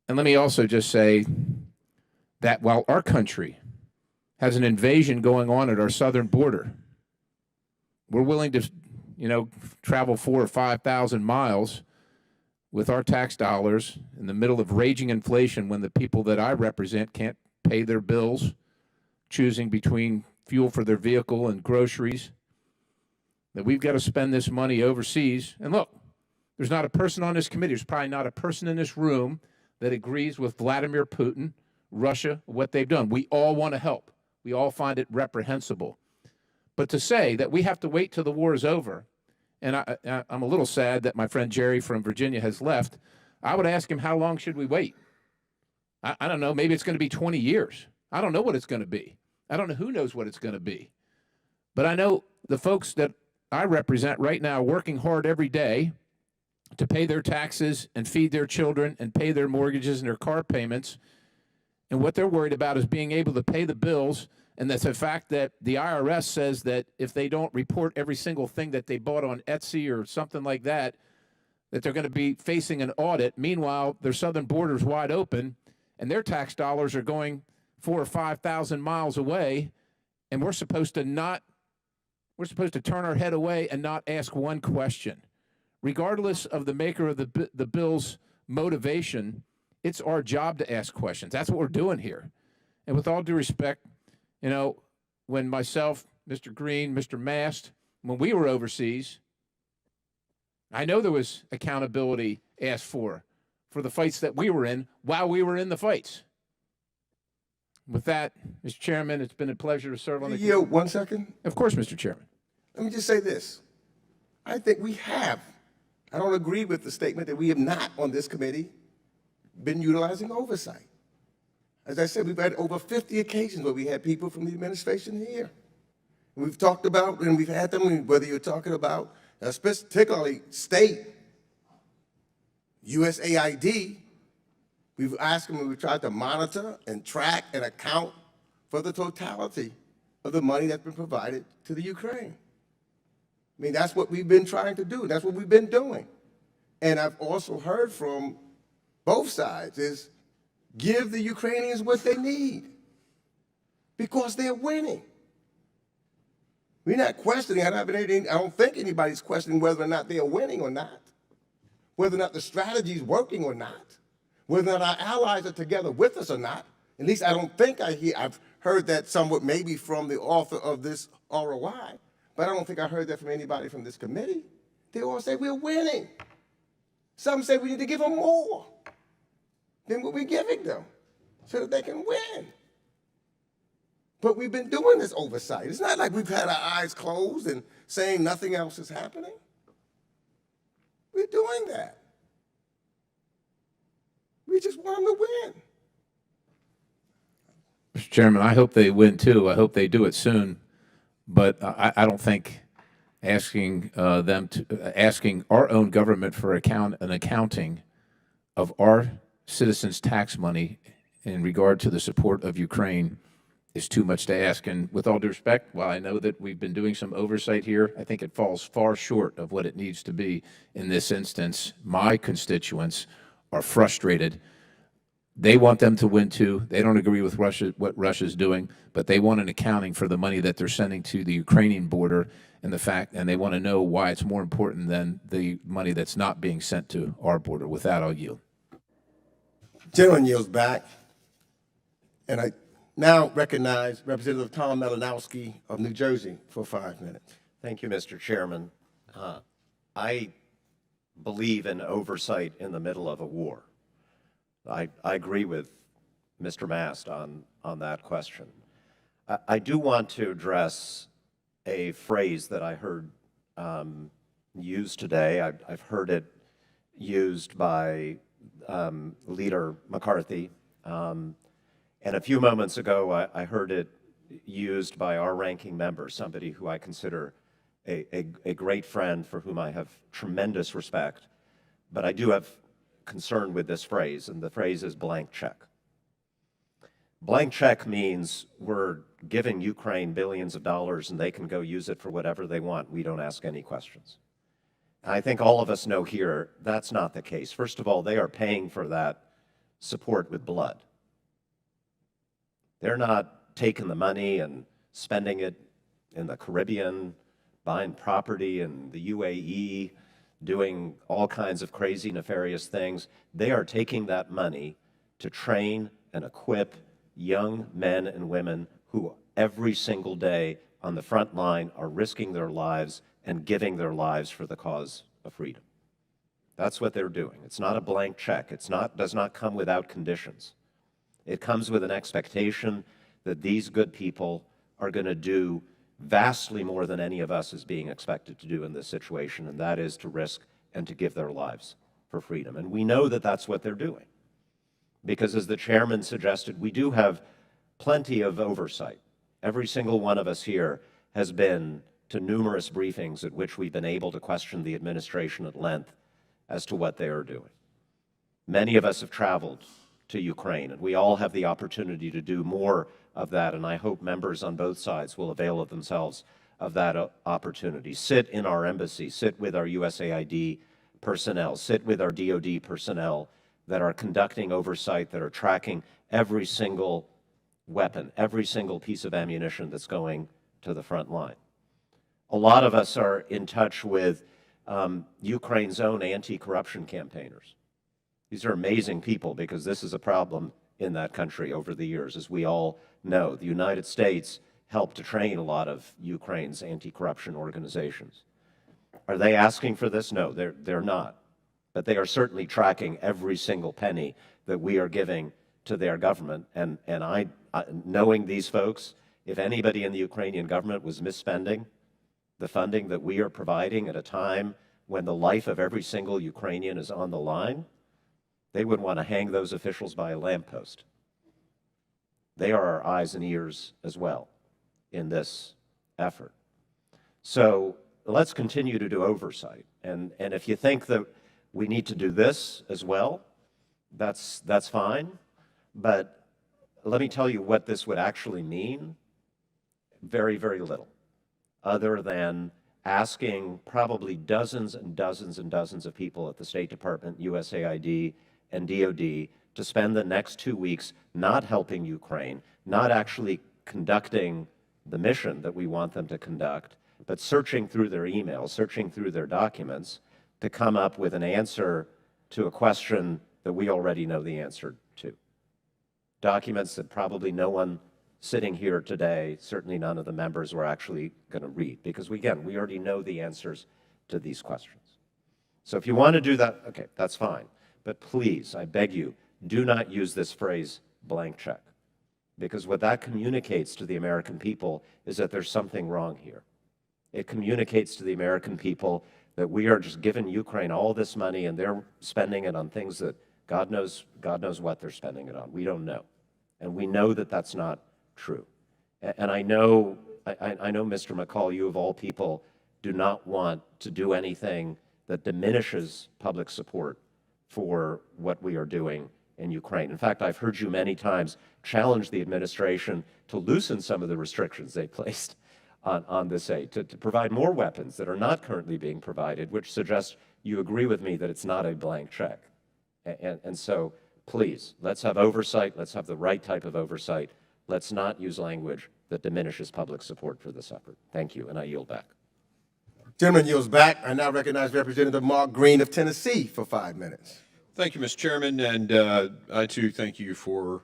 Speaker 10: And let me also just say that while our country has an invasion going on at our southern border, we're willing to, travel 4,000 or 5,000 miles with our tax dollars in the middle of raging inflation when the people that I represent can't pay their bills, choosing between fuel for their vehicle and groceries, that we've got to spend this money overseas. And look, there's not a person on this committee, there's probably not a person in this room that agrees with Vladimir Putin, Russia, what they've done. We all want to help. We all find it reprehensible. But to say that we have to wait till the war is over, and I'm a little sad that my friend Jerry from Virginia has left, I would ask him, how long should we wait? I don't know, maybe it's going to be 20 years. I don't know what it's going to be. I don't know who knows what it's going to be. But I know the folks that I represent right now are working hard every day to pay their taxes and feed their children and pay their mortgages and their car payments. And what they're worried about is being able to pay the bills. And that's the fact that the IRS says that if they don't report every single thing that they bought on Etsy or something like that, that they're going to be facing an audit. Meanwhile, their southern border is wide open, and their tax dollars are going 4,000 or 5,000 miles away, and we're supposed to turn our head away and not ask one question. Regardless of the maker of the bill's motivation, it's our job to ask questions. That's what we're doing here. And with all due respect, when myself, Mr. Greene, Mr. Mast, when we were overseas, I know there was accountability asked for the fights that we were in while we were in the fights. With that, Mr. Chairman, it's been a pleasure to serve on the committee.
Speaker 1: 1 second.
Speaker 10: Of course, Mr. Chairman.
Speaker 1: Let me just say this. I think we have. I don't agree with the statement that we have not on this committee been utilizing oversight. As I said, we've had over 50 occasions where we had people from the administration here. We've talked about, and we've had them, whether you're talking about, particularly state, USAID, we've asked them, we've tried to monitor and track and account for the totality of the money that's been provided to the Ukraine. I mean, that's what we've been trying to do. That's what we've been doing. and I've also heard from both sides, is give the Ukrainians what they need because they're winning. We're not questioning, I don't think anybody's questioning whether or not they're winning or not, whether or not the strategy is working or not, whether or not our allies are together with us or not. At least I don't think I've heard that somewhat maybe from the author of this ROI, but I don't think I heard that from anybody from this committee. They all say we're winning. Some say we need to give them more than what we're giving them so that they can win. But we've been doing this oversight. It's not like we've had our eyes closed and saying nothing else is happening. We're doing that. We just want them to win.
Speaker 10: Mr. Chairman, I hope they win too. I hope they do it soon. But I don't think asking asking our own government for an accounting of our citizens' tax money in regard to the support of Ukraine is too much to ask. And with all due respect, while I know that we've been doing some oversight here, I think it falls far short of what it needs to be in this instance. My constituents are frustrated. They want them to win too. They don't agree with what Russia's doing, but they want an accounting for the money that they're sending to the Ukrainian border and they want to know why it's more important than the money that's not being sent to our border. With that, I'll yield.
Speaker 1: Gentleman yields back, and I now recognize Representative Tom Malinowski of New Jersey for 5 minutes.
Speaker 11: Thank you, Mr. Chairman. I believe in oversight in the middle of a war. I agree with Mr. Mast on that question. I do want to address a phrase that I heard used today. I've heard it used by Leader McCarthy. And a few moments ago, I heard it used by our ranking member, somebody who I consider a great friend for whom I have tremendous respect. But I do have concern with this phrase, and the phrase is blank check. Blank check means we're giving Ukraine billions of dollars and they can go use it for whatever they want. We don't ask any questions. I think all of us know here that's not the case. First of all, they are paying for that support with blood. They're not taking the money and spending it in the Caribbean, buying property in the UAE, doing all kinds of crazy, nefarious things. They are taking that money to train and equip young men and women who every single day on the front line are risking their lives and giving their lives for the cause of freedom. That's what they're doing. It's not a blank check. Does not come without conditions. It comes with an expectation that these good people are going to do vastly more than any of us is being expected to do in this situation, and that is to risk and to give their lives for freedom. And we know that that's what they're doing, because as the chairman suggested, we do have plenty of oversight. Every single one of us here has been to numerous briefings at which we've been able to question the administration at length as to what they are doing. Many of us have traveled to Ukraine, and we all have the opportunity to do more of that, and I hope members on both sides will avail of themselves of that opportunity. Sit in our embassy, sit with our USAID personnel, sit with our DoD personnel that are conducting oversight, that are tracking every single weapon, every single piece of ammunition that's going to the front line. A lot of us are in touch with Ukraine's own anti-corruption campaigners. These are amazing people, because this is a problem in that country over the years. As we all know, the United States helped to train a lot of Ukraine's anti-corruption organizations. Are they asking for this? No, they're not. But they are certainly tracking every single penny that we are giving to their government. And I, knowing these folks, if anybody in the Ukrainian government was misspending the funding that we are providing at a time when the life of every single Ukrainian is on the line, they would want to hang those officials by a lamppost. They are our eyes and ears as well in this effort. So let's continue to do oversight. And if you think that we need to do this as well, that's fine. But let me tell you what this would actually mean. Very, very little, other than asking probably dozens and dozens and dozens of people at the State Department, USAID, and DOD to spend the next 2 weeks not helping Ukraine, not actually conducting the mission that we want them to conduct, but searching through their emails, searching through their documents to come up with an answer to a question that we already know the answer to. Documents that probably no one sitting here today, certainly none of the members, were actually going to read, because we already know the answers to these questions. So if you want to do that, okay, that's fine. But please, I beg you, do not use this phrase blank check, because what that communicates to the American people is that there's something wrong here. It communicates to the American people that we are just giving Ukraine all this money and they're spending it on things that God knows what they're spending it on. We don't know. And we know that that's not true. And I know, Mr. McCall, you of all people do not want to do anything that diminishes public support for what we are doing in Ukraine. In fact, I've heard you many times challenge the administration to loosen some of the restrictions they placed on this aid, to provide more weapons that are not currently being provided, which suggests you agree with me that it's not a blank check. And so, please, let's have oversight. Let's have the right type of oversight. Let's not use language that diminishes public support for this effort. Thank you, and I yield back.
Speaker 1: Gentleman yields back. I now recognize Representative Mark Greene of Tennessee for 5 minutes.
Speaker 12: Thank you, Mr. Chairman, and I too thank you for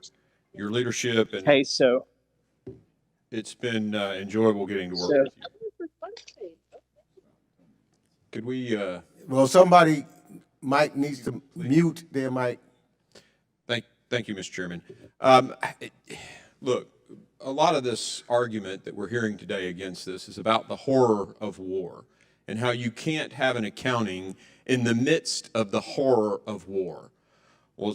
Speaker 12: your leadership. And
Speaker 5: Hey, so
Speaker 12: it's been enjoyable getting to work with you. Could we?
Speaker 1: Well, somebody might needs to mute their mic.
Speaker 12: Thank you, Mr. Chairman. Look, a lot of this argument that we're hearing today against this is about the horror of war and how you can't have an accounting in the midst of the horror of war. Well,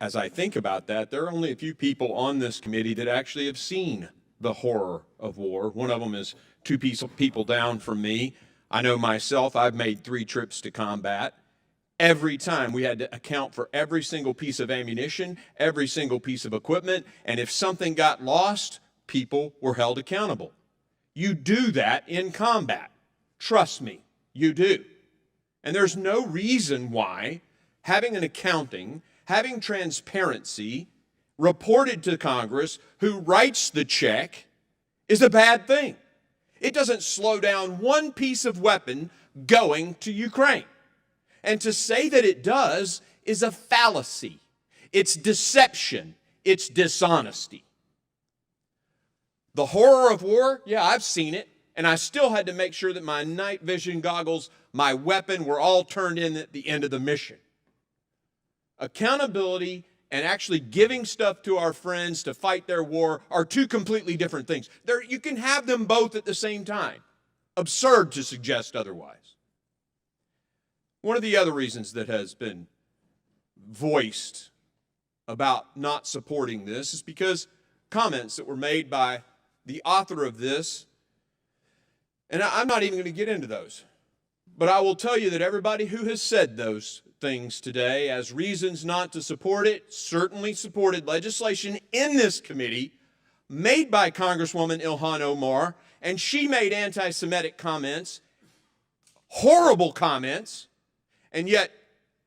Speaker 12: as I think about that, there are only a few people on this committee that actually have seen the horror of war. One of them is two people down from me. I know myself, I've made 3 trips to combat. Every time we had to account for every single piece of ammunition, every single piece of equipment, and if something got lost, people were held accountable. You do that in combat. Trust me, you do. And there's no reason why having an accounting, having transparency reported to Congress who writes the check is a bad thing. It doesn't slow down one piece of weapon going to Ukraine. And to say that it does is a fallacy. It's deception. It's dishonesty. The horror of war, yeah, I've seen it. And I still had to make sure that my night vision goggles, my weapon, were all turned in at the end of the mission. Accountability and actually giving stuff to our friends to fight their war are 2 completely different things. You can have them both at the same time. Absurd to suggest otherwise. One of the other reasons that has been voiced about not supporting this is because comments that were made by the author of this, and I'm not even going to get into those, but I will tell you that everybody who has said those things today as reasons not to support it certainly supported legislation in this committee made by Congresswoman Ilhan Omar, and she made anti-Semitic comments, horrible comments. And yet,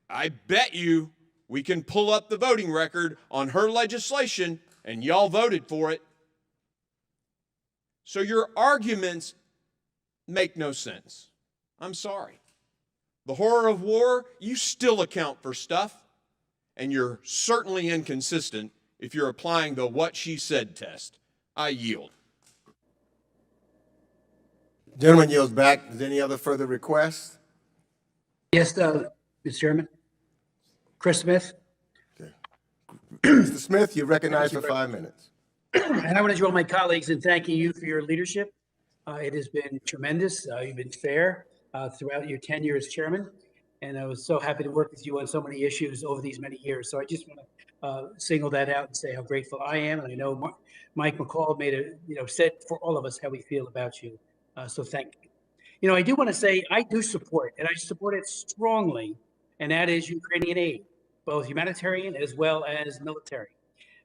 Speaker 12: I bet you we can pull up the voting record on her legislation, and y'all voted for it. So your arguments make no sense. I'm sorry. The horror of war, you still account for stuff, and you're certainly inconsistent if you're applying the what she said test. I yield.
Speaker 1: Gentleman yields back. Is there any other further requests?
Speaker 13: Yes, Mr. Chairman. Chris Smith.
Speaker 1: Mr. Smith, you're recognized for 5 minutes.
Speaker 13: And I want to join my colleagues in thanking you for your leadership. It has been tremendous. You've been fair throughout your tenure as chairman. And I was so happy to work with you on so many issues over these many years. So I just want to single that out and say how grateful I am. And I know Mike McCall said for all of us how we feel about you. So thank you. I do want to say I do support, and I support it strongly, and that is Ukrainian aid, both humanitarian as well as military.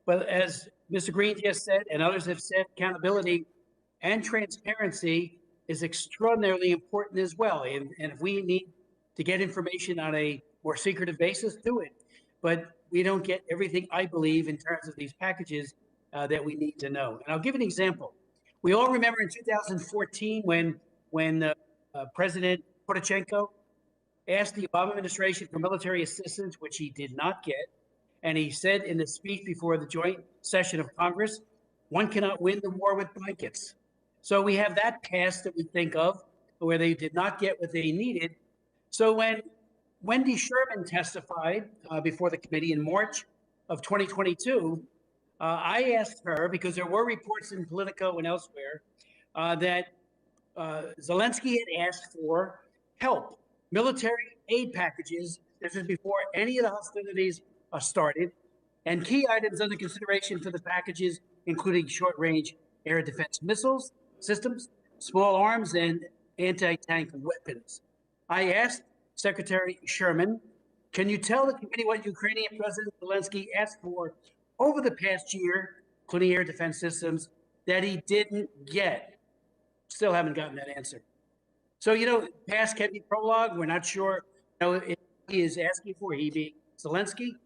Speaker 13: But as Mr. Greene just said, and others have said, accountability and transparency is extraordinarily important as well. And if we need to get information on a more secretive basis, do it. But we don't get everything, I believe, in terms of these packages that we need to know. And I'll give an example. We all remember in 2014 when President Poroshenko asked the Obama administration for military assistance, which he did not get. And he said in the speech before the joint session of Congress, one cannot win the war with blankets. So we have that past that we think of where they did not get what they needed. So when Wendy Sherman testified before the committee in March of 2022, I asked her, because there were reports in Politico and elsewhere, that Zelensky had asked for help, military aid packages. This was before any of the hostilities started, and key items under consideration for the packages, including short-range air defense missiles systems, small arms, and anti-tank weapons. I asked Secretary Sherman, can you tell the committee what Ukrainian President Zelensky asked for over the past year, including air defense systems, that he didn't get? Still haven't gotten that answer. So, past can be prologue. We're not sure, if he is asking for, he being Zelensky,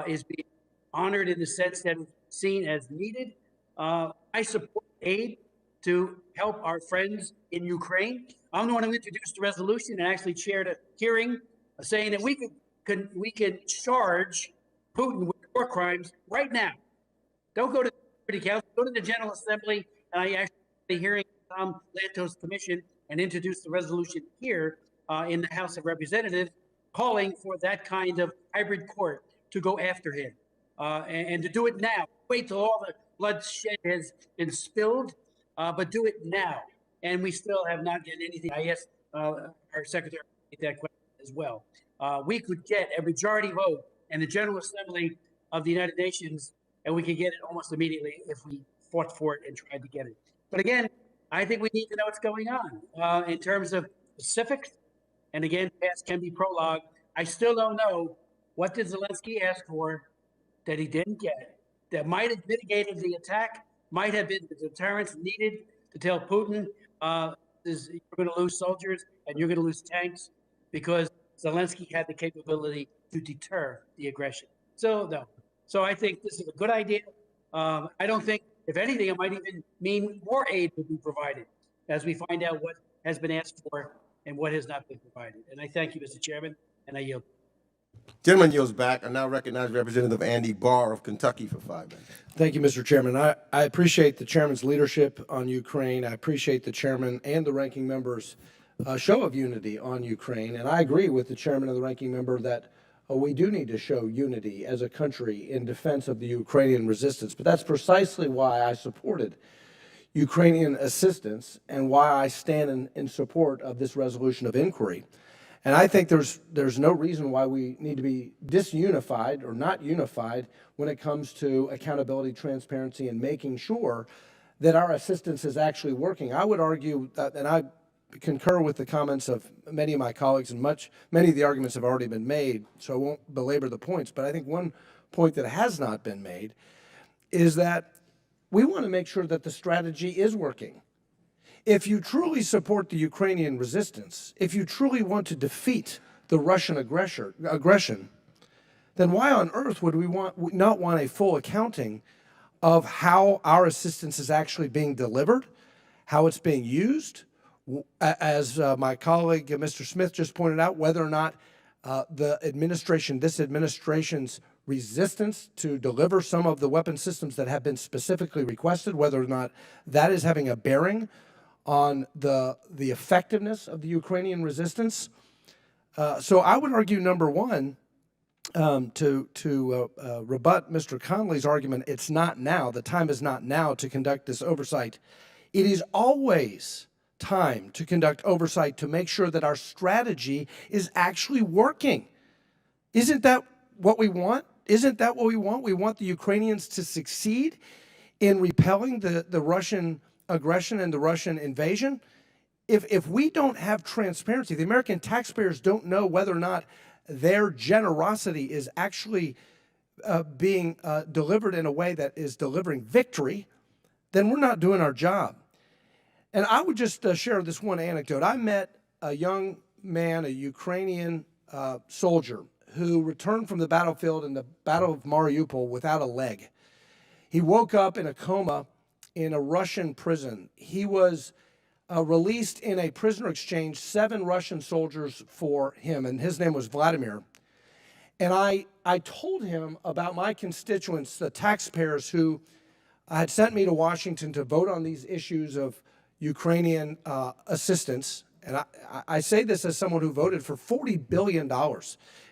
Speaker 13: is being honored in the sense that it's seen as needed. I support aid to help our friends in Ukraine. I'm the one who introduced the resolution and actually chaired a hearing saying that we can charge Putin with war crimes right now. Don't go to the Security Council, go to the General Assembly, and I actually had a hearing with Tom Lantos' commission and introduced the resolution here in the House of Representatives, calling for that kind of hybrid court to go after him and to do it now. Wait till all the bloodshed has been spilled, but do it now. And we still have not gotten anything. I asked our secretary that question as well. We could get a majority vote in the General Assembly of the United Nations, and we could get it almost immediately if we fought for it and tried to get it. But again, I think we need to know what's going on in terms of specifics. And again, past can be prologue. I still don't know what did Zelensky ask for that he didn't get, that might have mitigated the attack, might have been the deterrence needed to tell Putin, you're going to lose soldiers and you're going to lose tanks, because Zelensky had the capability to deter the aggression. So, no. So I think this is a good idea. I don't think, if anything, it might even mean more aid would be provided as we find out what has been asked for and what has not been provided. And I thank you, Mr. Chairman, and I yield.
Speaker 1: Gentleman yields back. I now recognize Representative Andy Barr of Kentucky for 5 minutes.
Speaker 14: Thank you, Mr. Chairman. I appreciate the chairman's leadership on Ukraine. I appreciate the chairman and the ranking member's show of unity on Ukraine. And I agree with the chairman and the ranking member that we do need to show unity as a country in defense of the Ukrainian resistance. But that's precisely why I supported Ukrainian assistance and why I stand in support of this resolution of inquiry. And I think there's no reason why we need to be disunified or not unified when it comes to accountability, transparency, and making sure that our assistance is actually working. I would argue that, and I concur with the comments of many of my colleagues, and many of the arguments have already been made, so I won't belabor the points. But I think one point that has not been made is that we want to make sure that the strategy is working. If you truly support the Ukrainian resistance, if you truly want to defeat the Russian aggression, then why on earth would we not want a full accounting of how our assistance is actually being delivered, how it's being used, as my colleague, Mr. Smith, just pointed out, whether or not this administration's resistance to deliver some of the weapon systems that have been specifically requested, whether or not that is having a bearing on the effectiveness of the Ukrainian resistance. So I would argue, number one, to rebut Mr. Connolly's argument, it's not now, the time is not now to conduct this oversight. It is always time to conduct oversight to make sure that our strategy is actually working. Isn't that what we want? Isn't that what we want? We want the Ukrainians to succeed in repelling the Russian aggression and the Russian invasion. If we don't have transparency, the American taxpayers don't know whether or not their generosity is actually being delivered in a way that is delivering victory, then we're not doing our job. And I would just share this one anecdote. I met a young man, a Ukrainian soldier, who returned from the battlefield in the Battle of Mariupol without a leg. He woke up in a coma in a Russian prison. He was released in a prisoner exchange, 7 Russian soldiers for him, and his name was Vladimir. And I told him about my constituents, the taxpayers who had sent me to Washington to vote on these issues of Ukrainian assistance. And I say this as someone who voted for $40 billion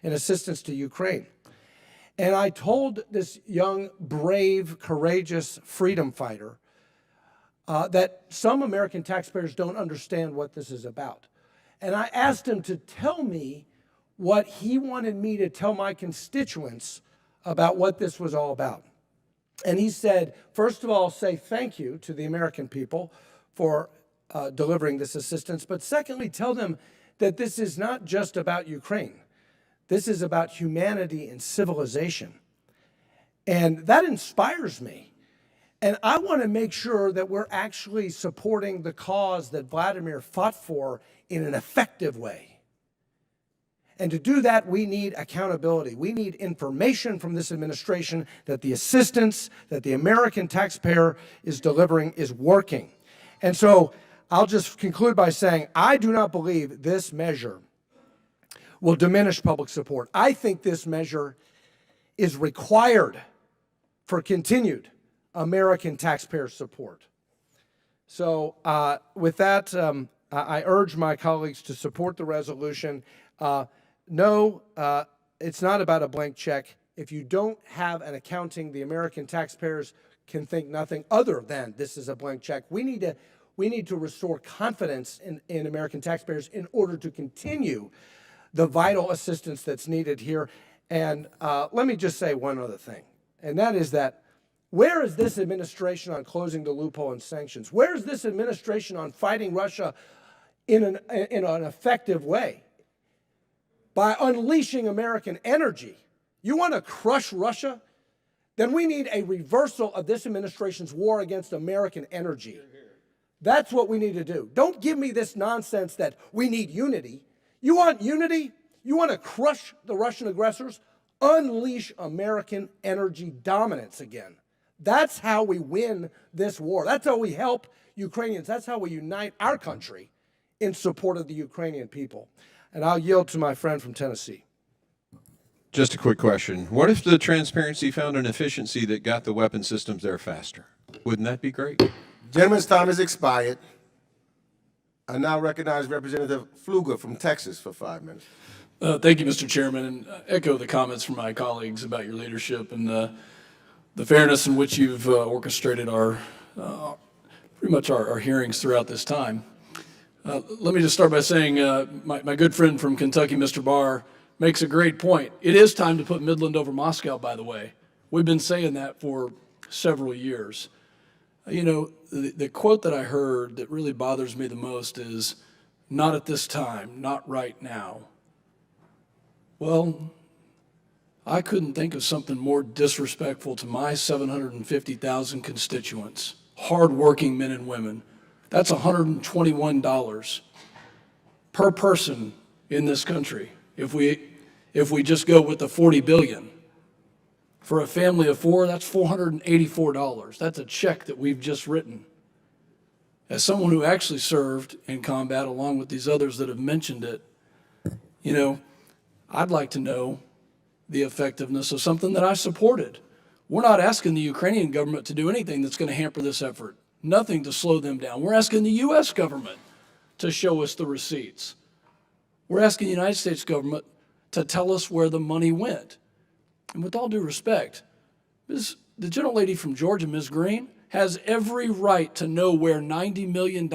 Speaker 14: in assistance to Ukraine. And I told this young, brave, courageous freedom fighter that some American taxpayers don't understand what this is about. And I asked him to tell me what he wanted me to tell my constituents about what this was all about. And he said, first of all, say thank you to the American people for delivering this assistance, but secondly, tell them that this is not just about Ukraine. This is about humanity and civilization. And that inspires me. And I want to make sure that we're actually supporting the cause that Vladimir fought for in an effective way. And to do that, we need accountability. We need information from this administration that the assistance that the American taxpayer is delivering is working. And so I'll just conclude by saying, I do not believe this measure will diminish public support. I think this measure is required for continued American taxpayer support. So with that, I urge my colleagues to support the resolution. No, it's not about a blank check. If you don't have an accounting, the American taxpayers can think nothing other than this is a blank check. We need to restore confidence in American taxpayers in order to continue the vital assistance that's needed here. And let me just say one other thing, and that is that where is this administration on closing the loophole and sanctions? Where is this administration on fighting Russia in an effective way? By unleashing American energy. You want to crush Russia? Then we need a reversal of this administration's war against American energy. That's what we need to do. Don't give me this nonsense that we need unity. You want unity? You want to crush the Russian aggressors? Unleash American energy dominance again. That's how we win this war. That's how we help Ukrainians. That's how we unite our country in support of the Ukrainian people. And I'll yield to my friend from Tennessee.
Speaker 12: Just a quick question. What if the transparency found an efficiency that got the weapon systems there faster? Wouldn't that be great?
Speaker 1: Gentleman's time has expired. I now recognize Representative Pfluger from Texas for 5 minutes.
Speaker 3: Thank you, Mr. Chairman, and echo the comments from my colleagues about your leadership and the fairness in which you've orchestrated pretty much our hearings throughout this time. Let me just start by saying my good friend from Kentucky, Mr. Barr, makes a great point. It is time to put Midland over Moscow, by the way. We've been saying that for several years. You know, the quote that I heard that really bothers me the most is, not at this time, not right now. Well, I couldn't think of something more disrespectful to my 750,000 constituents, hardworking men and women. That's $121 per person in this country. If we just go with the $40 billion. For a family of 4, that's $484. That's a check that we've just written. As someone who actually served in combat along with these others that have mentioned it, you know, I'd like to know the effectiveness of something that I supported. We're not asking the Ukrainian government to do anything that's going to hamper this effort. Nothing to slow them down. We're asking the U.S. government to show us the receipts. We're asking the United States government to tell us where the money went. And with all due respect, the gentlelady from Georgia, Ms. Greene, has every right to know where $90 million,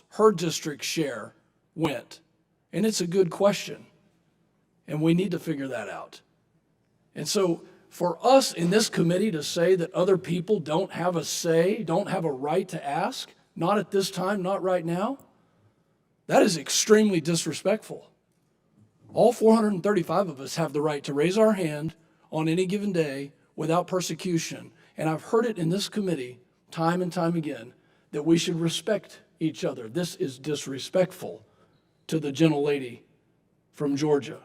Speaker 3: her district share, went. And it's a good question. And we need to figure that out. And so for us in this committee to say that other people don't have a say, don't have a right to ask, not at this time, not right now, that is extremely disrespectful. All 435 of us have the right to raise our hand on any given day without persecution. And I've heard it in this committee time and time again that we should respect each other. This is disrespectful to the gentlelady from Georgia.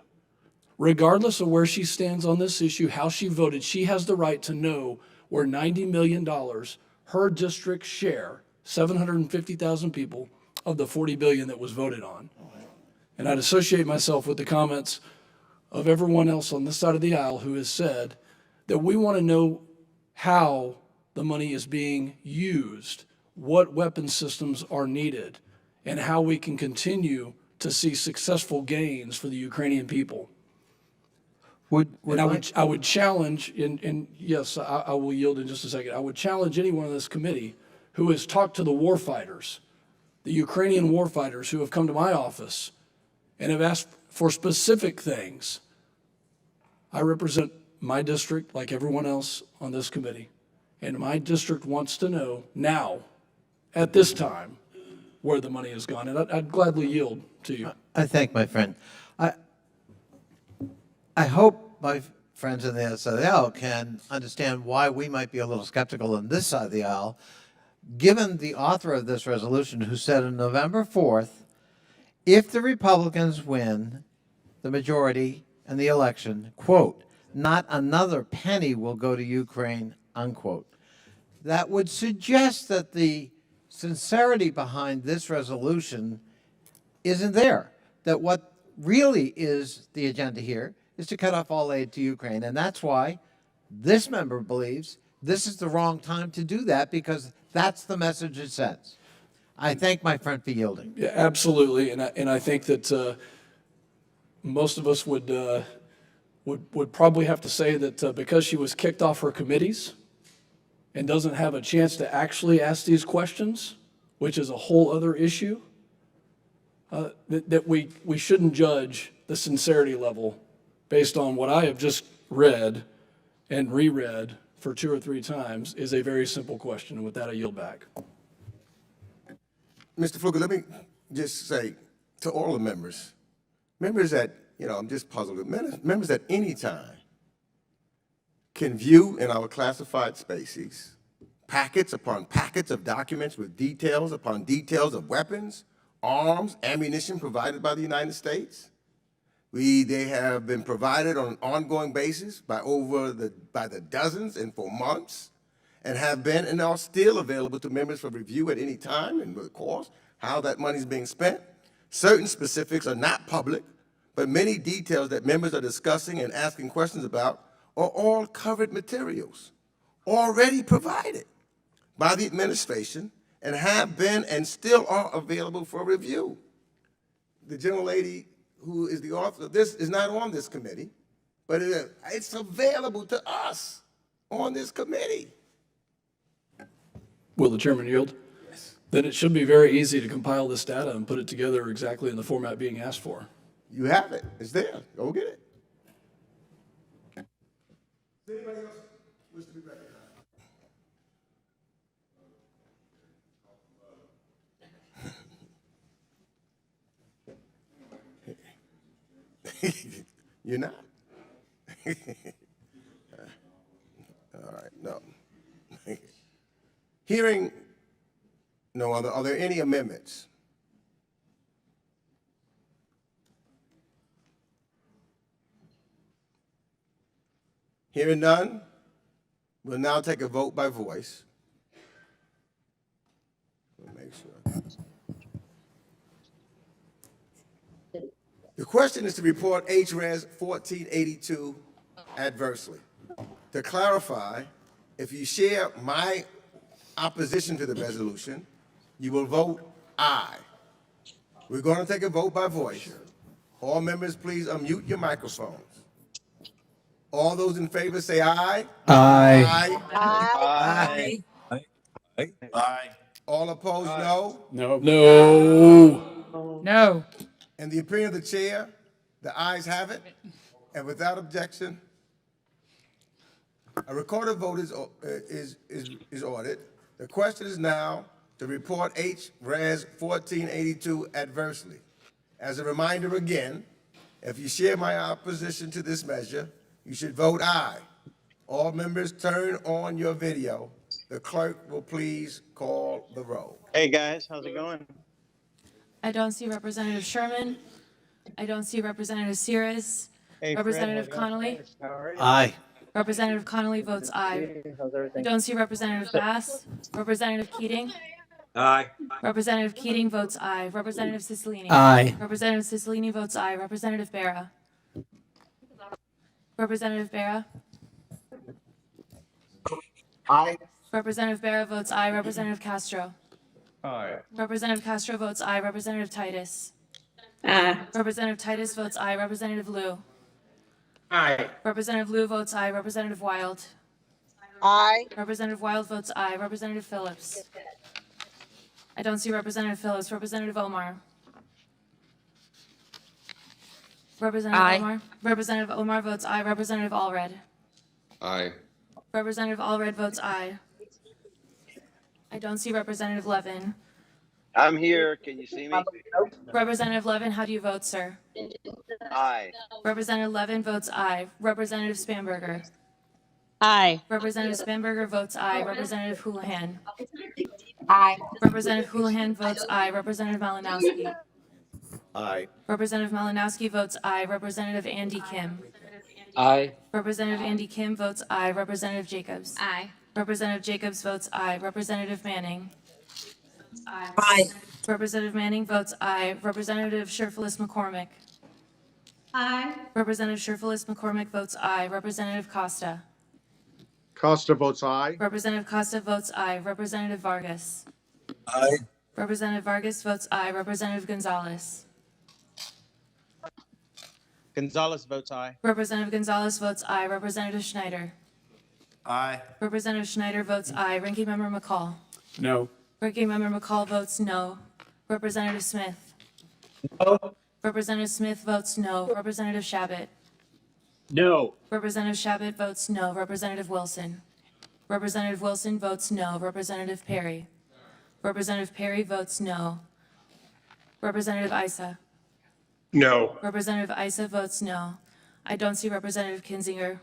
Speaker 3: Regardless of where she stands on this issue, how she voted, she has the right to know where $90 million, her district share, 750,000 people, of the 40 billion that was voted on. And I'd associate myself with the comments of everyone else on this side of the aisle who has said that we want to know how the money is being used, what weapon systems are needed, and how we can continue to see successful gains for the Ukrainian people. I would challenge, and yes, I will yield in just a second. I would challenge anyone on this committee who has talked to the warfighters, the Ukrainian warfighters who have come to my office and have asked for specific things. I represent my district like everyone else on this committee, and my district wants to know now, at this time, where the money has gone, and I'd gladly yield to you.
Speaker 4: I thank my friend. I hope my friends on the other side of the aisle can understand why we might be a little skeptical on this side of the aisle, given the author of this resolution who said on November 4th, if the Republicans win the majority in the election, quote, not another penny will go to Ukraine, unquote. That would suggest that the sincerity behind this resolution isn't there, that what really is the agenda here is to cut off all aid to Ukraine. And that's why this member believes this is the wrong time to do that, because that's the message it sends. I thank my friend for yielding.
Speaker 3: Yeah, absolutely, and I think that most of us would probably have to say that because she was kicked off her committees and doesn't have a chance to actually ask these questions, which is a whole other issue, that we shouldn't judge the sincerity level based on what I have just read and reread for 2 or 3 times is a very simple question. And with that, I yield back.
Speaker 1: Mr. Fluker, let me just say to all the members that, I'm just puzzled with, members at any time can view in our classified spaces packets upon packets of documents with details upon details of weapons, arms, ammunition provided by the United States. They have been provided on an ongoing basis by the dozens and for months, and have been and are still available to members for review at any time, and of course, how that money is being spent. Certain specifics are not public, but many details that members are discussing and asking questions about are all covered materials already provided by the administration and have been and still are available for review. The gentlelady who is the author of this is not on this committee, but it's available to us on this committee.
Speaker 3: Will the chairman yield? Yes. Then it should be very easy to compile this data and put it together exactly in the format being asked for.
Speaker 1: You have it. It's there. Go get it. Does anybody else wish to be recognized? You're not? All right, no. Hearing no other, are there any amendments? Hearing none, we'll now take a vote by voice. We'll make sure. The question is to report HRES 1482 adversely. To clarify, if you share my opposition to the resolution, you will vote aye. We're going to take a vote by voice. All members, please unmute your microphones. All those in favor say aye.
Speaker 9: Aye.
Speaker 6: Aye.
Speaker 5: Aye. Aye. Aye.
Speaker 1: All opposed, no.
Speaker 3: No. No.
Speaker 2: No.
Speaker 1: In the opinion of the chair, the ayes have it, and without objection, a recorded vote is ordered. The question is now to report HRES 1482 adversely. As a reminder again, if you share my opposition to this measure, you should vote aye. All members, turn on your video The clerk will please call the roll.
Speaker 15: Hey, guys, how's it going?
Speaker 2: I don't see Representative Sherman. I don't see Representative Sears.
Speaker 15: Hey, Fred,
Speaker 2: Representative
Speaker 15: how's it going?
Speaker 2: Connolly.
Speaker 15: How are you?
Speaker 4: Aye.
Speaker 2: Representative Connolly votes aye.
Speaker 15: How's
Speaker 2: I
Speaker 15: everything?
Speaker 2: don't see Representative Bass. Representative Keating.
Speaker 5: Aye.
Speaker 2: Representative Keating votes aye. Representative Cicilline.
Speaker 9: Aye.
Speaker 2: Representative Cicilline votes aye. Representative Bera. Representative Bera.
Speaker 15: Aye.
Speaker 2: Representative Bera votes aye. Representative Castro.
Speaker 15: Aye.
Speaker 2: Representative Castro votes aye. Representative Titus.
Speaker 16: Aye.
Speaker 2: Representative Titus votes aye. Representative Liu.
Speaker 15: Aye.
Speaker 2: Representative Liu votes aye. Representative Wild.
Speaker 16: Aye.
Speaker 2: Representative Wild votes aye. Representative Phillips. I don't see Representative Phillips. Representative Omar. Representative
Speaker 16: Aye.
Speaker 2: Omar. Representative Omar votes aye. Representative Allred.
Speaker 5: Aye.
Speaker 2: Representative Allred votes aye. I don't see Representative Levin.
Speaker 15: I'm here. Can you see me?
Speaker 2: Representative Levin, how do you vote, sir?
Speaker 15: Aye.
Speaker 2: Representative Levin votes aye. Representative Spanberger.
Speaker 16: Aye.
Speaker 2: Representative Spanberger votes aye. Representative Houlihan.
Speaker 16: Aye.
Speaker 2: Representative Houlihan votes aye. Representative Malinowski.
Speaker 1: Aye.
Speaker 2: Representative Malinowski votes aye. Representative Andy Kim.
Speaker 8: Aye.
Speaker 2: Representative Andy Kim votes aye. Representative Jacobs.
Speaker 16: Aye.
Speaker 2: Representative Jacobs votes aye. Representative Manning.
Speaker 16: Aye.
Speaker 2: Representative Manning votes aye. Representative Sherfilis McCormick.
Speaker 16: Aye.
Speaker 2: Representative Sherfilis McCormick votes aye. Representative Costa.
Speaker 15: Costa votes aye.
Speaker 2: Representative Costa votes aye. Representative Vargas.
Speaker 5: Aye.
Speaker 2: Representative Vargas votes aye. Representative Gonzalez.
Speaker 15: Gonzalez votes aye.
Speaker 2: Representative Gonzalez votes aye. Representative Schneider.
Speaker 5: Aye.
Speaker 2: Representative Schneider votes aye. Ranking Member McCall.
Speaker 3: No.
Speaker 2: Ranking Member McCall votes no. Representative Smith.
Speaker 15: No.
Speaker 2: Representative Smith votes no. Representative Shabbat.
Speaker 15: No.
Speaker 2: Representative Shabbat votes no. Representative Wilson. Representative Wilson votes no. Representative Perry. Representative Perry votes no. Representative Issa.
Speaker 15: No.
Speaker 2: Representative Issa votes no. I don't see Representative Kinzinger.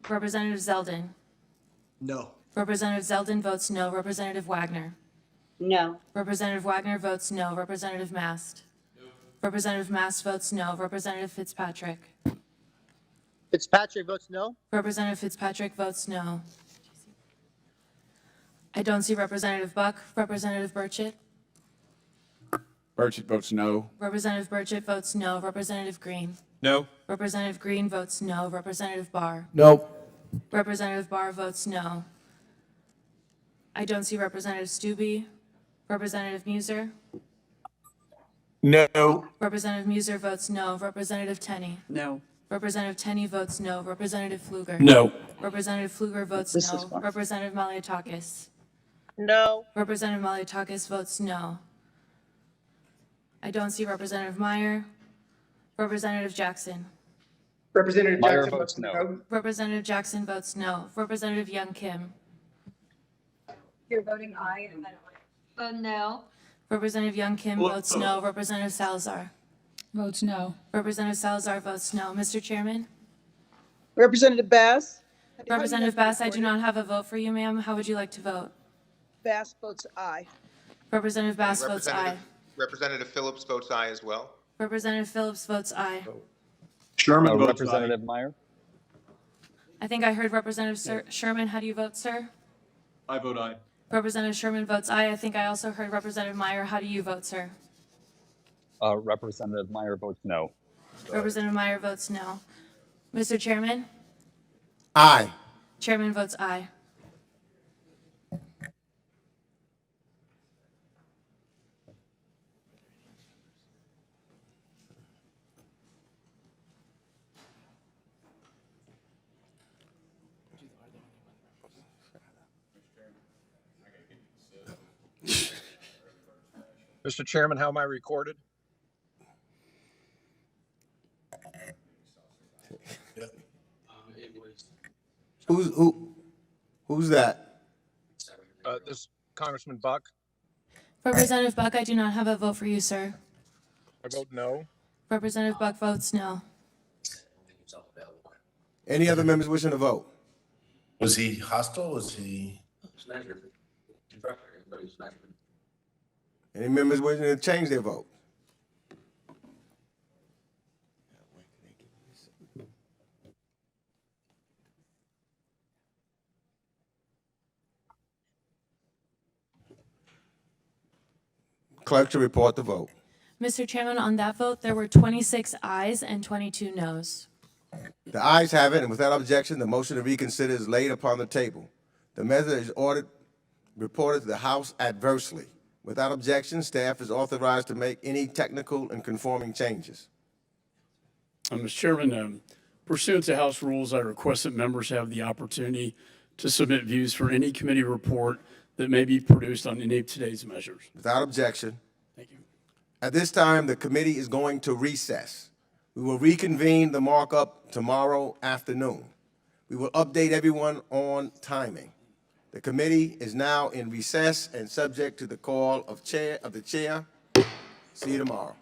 Speaker 2: Representative Zeldin.
Speaker 15: No.
Speaker 2: Representative Zeldin votes no. Representative Wagner.
Speaker 16: No.
Speaker 2: Representative Wagner votes no. Representative Mast. Representative Mast votes no. Representative Fitzpatrick.
Speaker 15: Fitzpatrick votes no.
Speaker 2: Representative Fitzpatrick votes no. I don't see Representative Buck. Representative Burchett.
Speaker 7: Burchett votes no.
Speaker 2: Representative Burchett votes no. Representative Greene.
Speaker 12: No.
Speaker 2: Representative Greene votes no. Representative Barr.
Speaker 14: Nope.
Speaker 2: Representative Barr votes no. I don't see Representative Stube. Representative Muser.
Speaker 5: No.
Speaker 2: Representative Muser votes no. Representative Tenney.
Speaker 16: No.
Speaker 2: Representative Tenney votes no. Representative Pfluger.
Speaker 3: No.
Speaker 2: Representative Pfluger votes
Speaker 16: This
Speaker 2: no.
Speaker 16: is fun.
Speaker 2: Representative Maliatakis.
Speaker 16: No.
Speaker 2: Representative Maliatakis votes no. I don't see Representative Meyer. Representative Jackson.
Speaker 15: Representative
Speaker 8: Meyer
Speaker 15: Jackson
Speaker 8: votes no.
Speaker 2: Representative Jackson votes no. Representative Young Kim.
Speaker 16: You're voting aye. No.
Speaker 2: Representative Young Kim votes no. Representative Salazar.
Speaker 16: Votes no.
Speaker 2: Representative Salazar votes no. Mr. Chairman?
Speaker 16: Representative Bass?
Speaker 2: Representative Bass, I do not have a vote for you, ma'am. How would you like to vote?
Speaker 16: Bass votes aye.
Speaker 2: Representative Bass votes aye.
Speaker 5: Representative Phillips votes aye as well.
Speaker 2: Representative Phillips votes aye.
Speaker 15: Sherman votes
Speaker 8: Representative Meyer?
Speaker 2: I think I heard Representative Sherman. How do you vote, sir?
Speaker 15: I vote aye.
Speaker 2: Representative Sherman votes aye. I think I also heard Representative Meyer. How do you vote, sir?
Speaker 8: Representative Meyer votes no.
Speaker 2: Representative Meyer votes no. Mr. Chairman?
Speaker 1: Aye.
Speaker 2: Chairman votes aye.
Speaker 15: Mr. Chairman, how am I recorded?
Speaker 1: Who's that?
Speaker 15: This Congressman Buck.
Speaker 2: Representative Buck, I do not have a vote for you, sir.
Speaker 15: I vote no.
Speaker 2: Representative Buck votes no.
Speaker 1: Any other members wishing to vote?
Speaker 5: Was he hostile? Was he?
Speaker 1: Any members wishing to change their vote? Clerk to report the vote.
Speaker 2: Mr. Chairman, on that vote, there were 26 ayes and 22 noes.
Speaker 1: The ayes have it, and without objection, the motion to reconsider is laid upon the table. The measure is reported to the House adversely. Without objection, staff is authorized to make any technical and conforming changes.
Speaker 3: Mr. Chairman, pursuant to House rules, I request that members have the opportunity to submit views for any committee report that may be produced on any of today's measures.
Speaker 1: Without objection.
Speaker 3: Thank you.
Speaker 1: At this time, the committee is going to recess. We will reconvene the markup tomorrow afternoon. We will update everyone on timing. The committee is now in recess and subject to the call of the chair. See you tomorrow.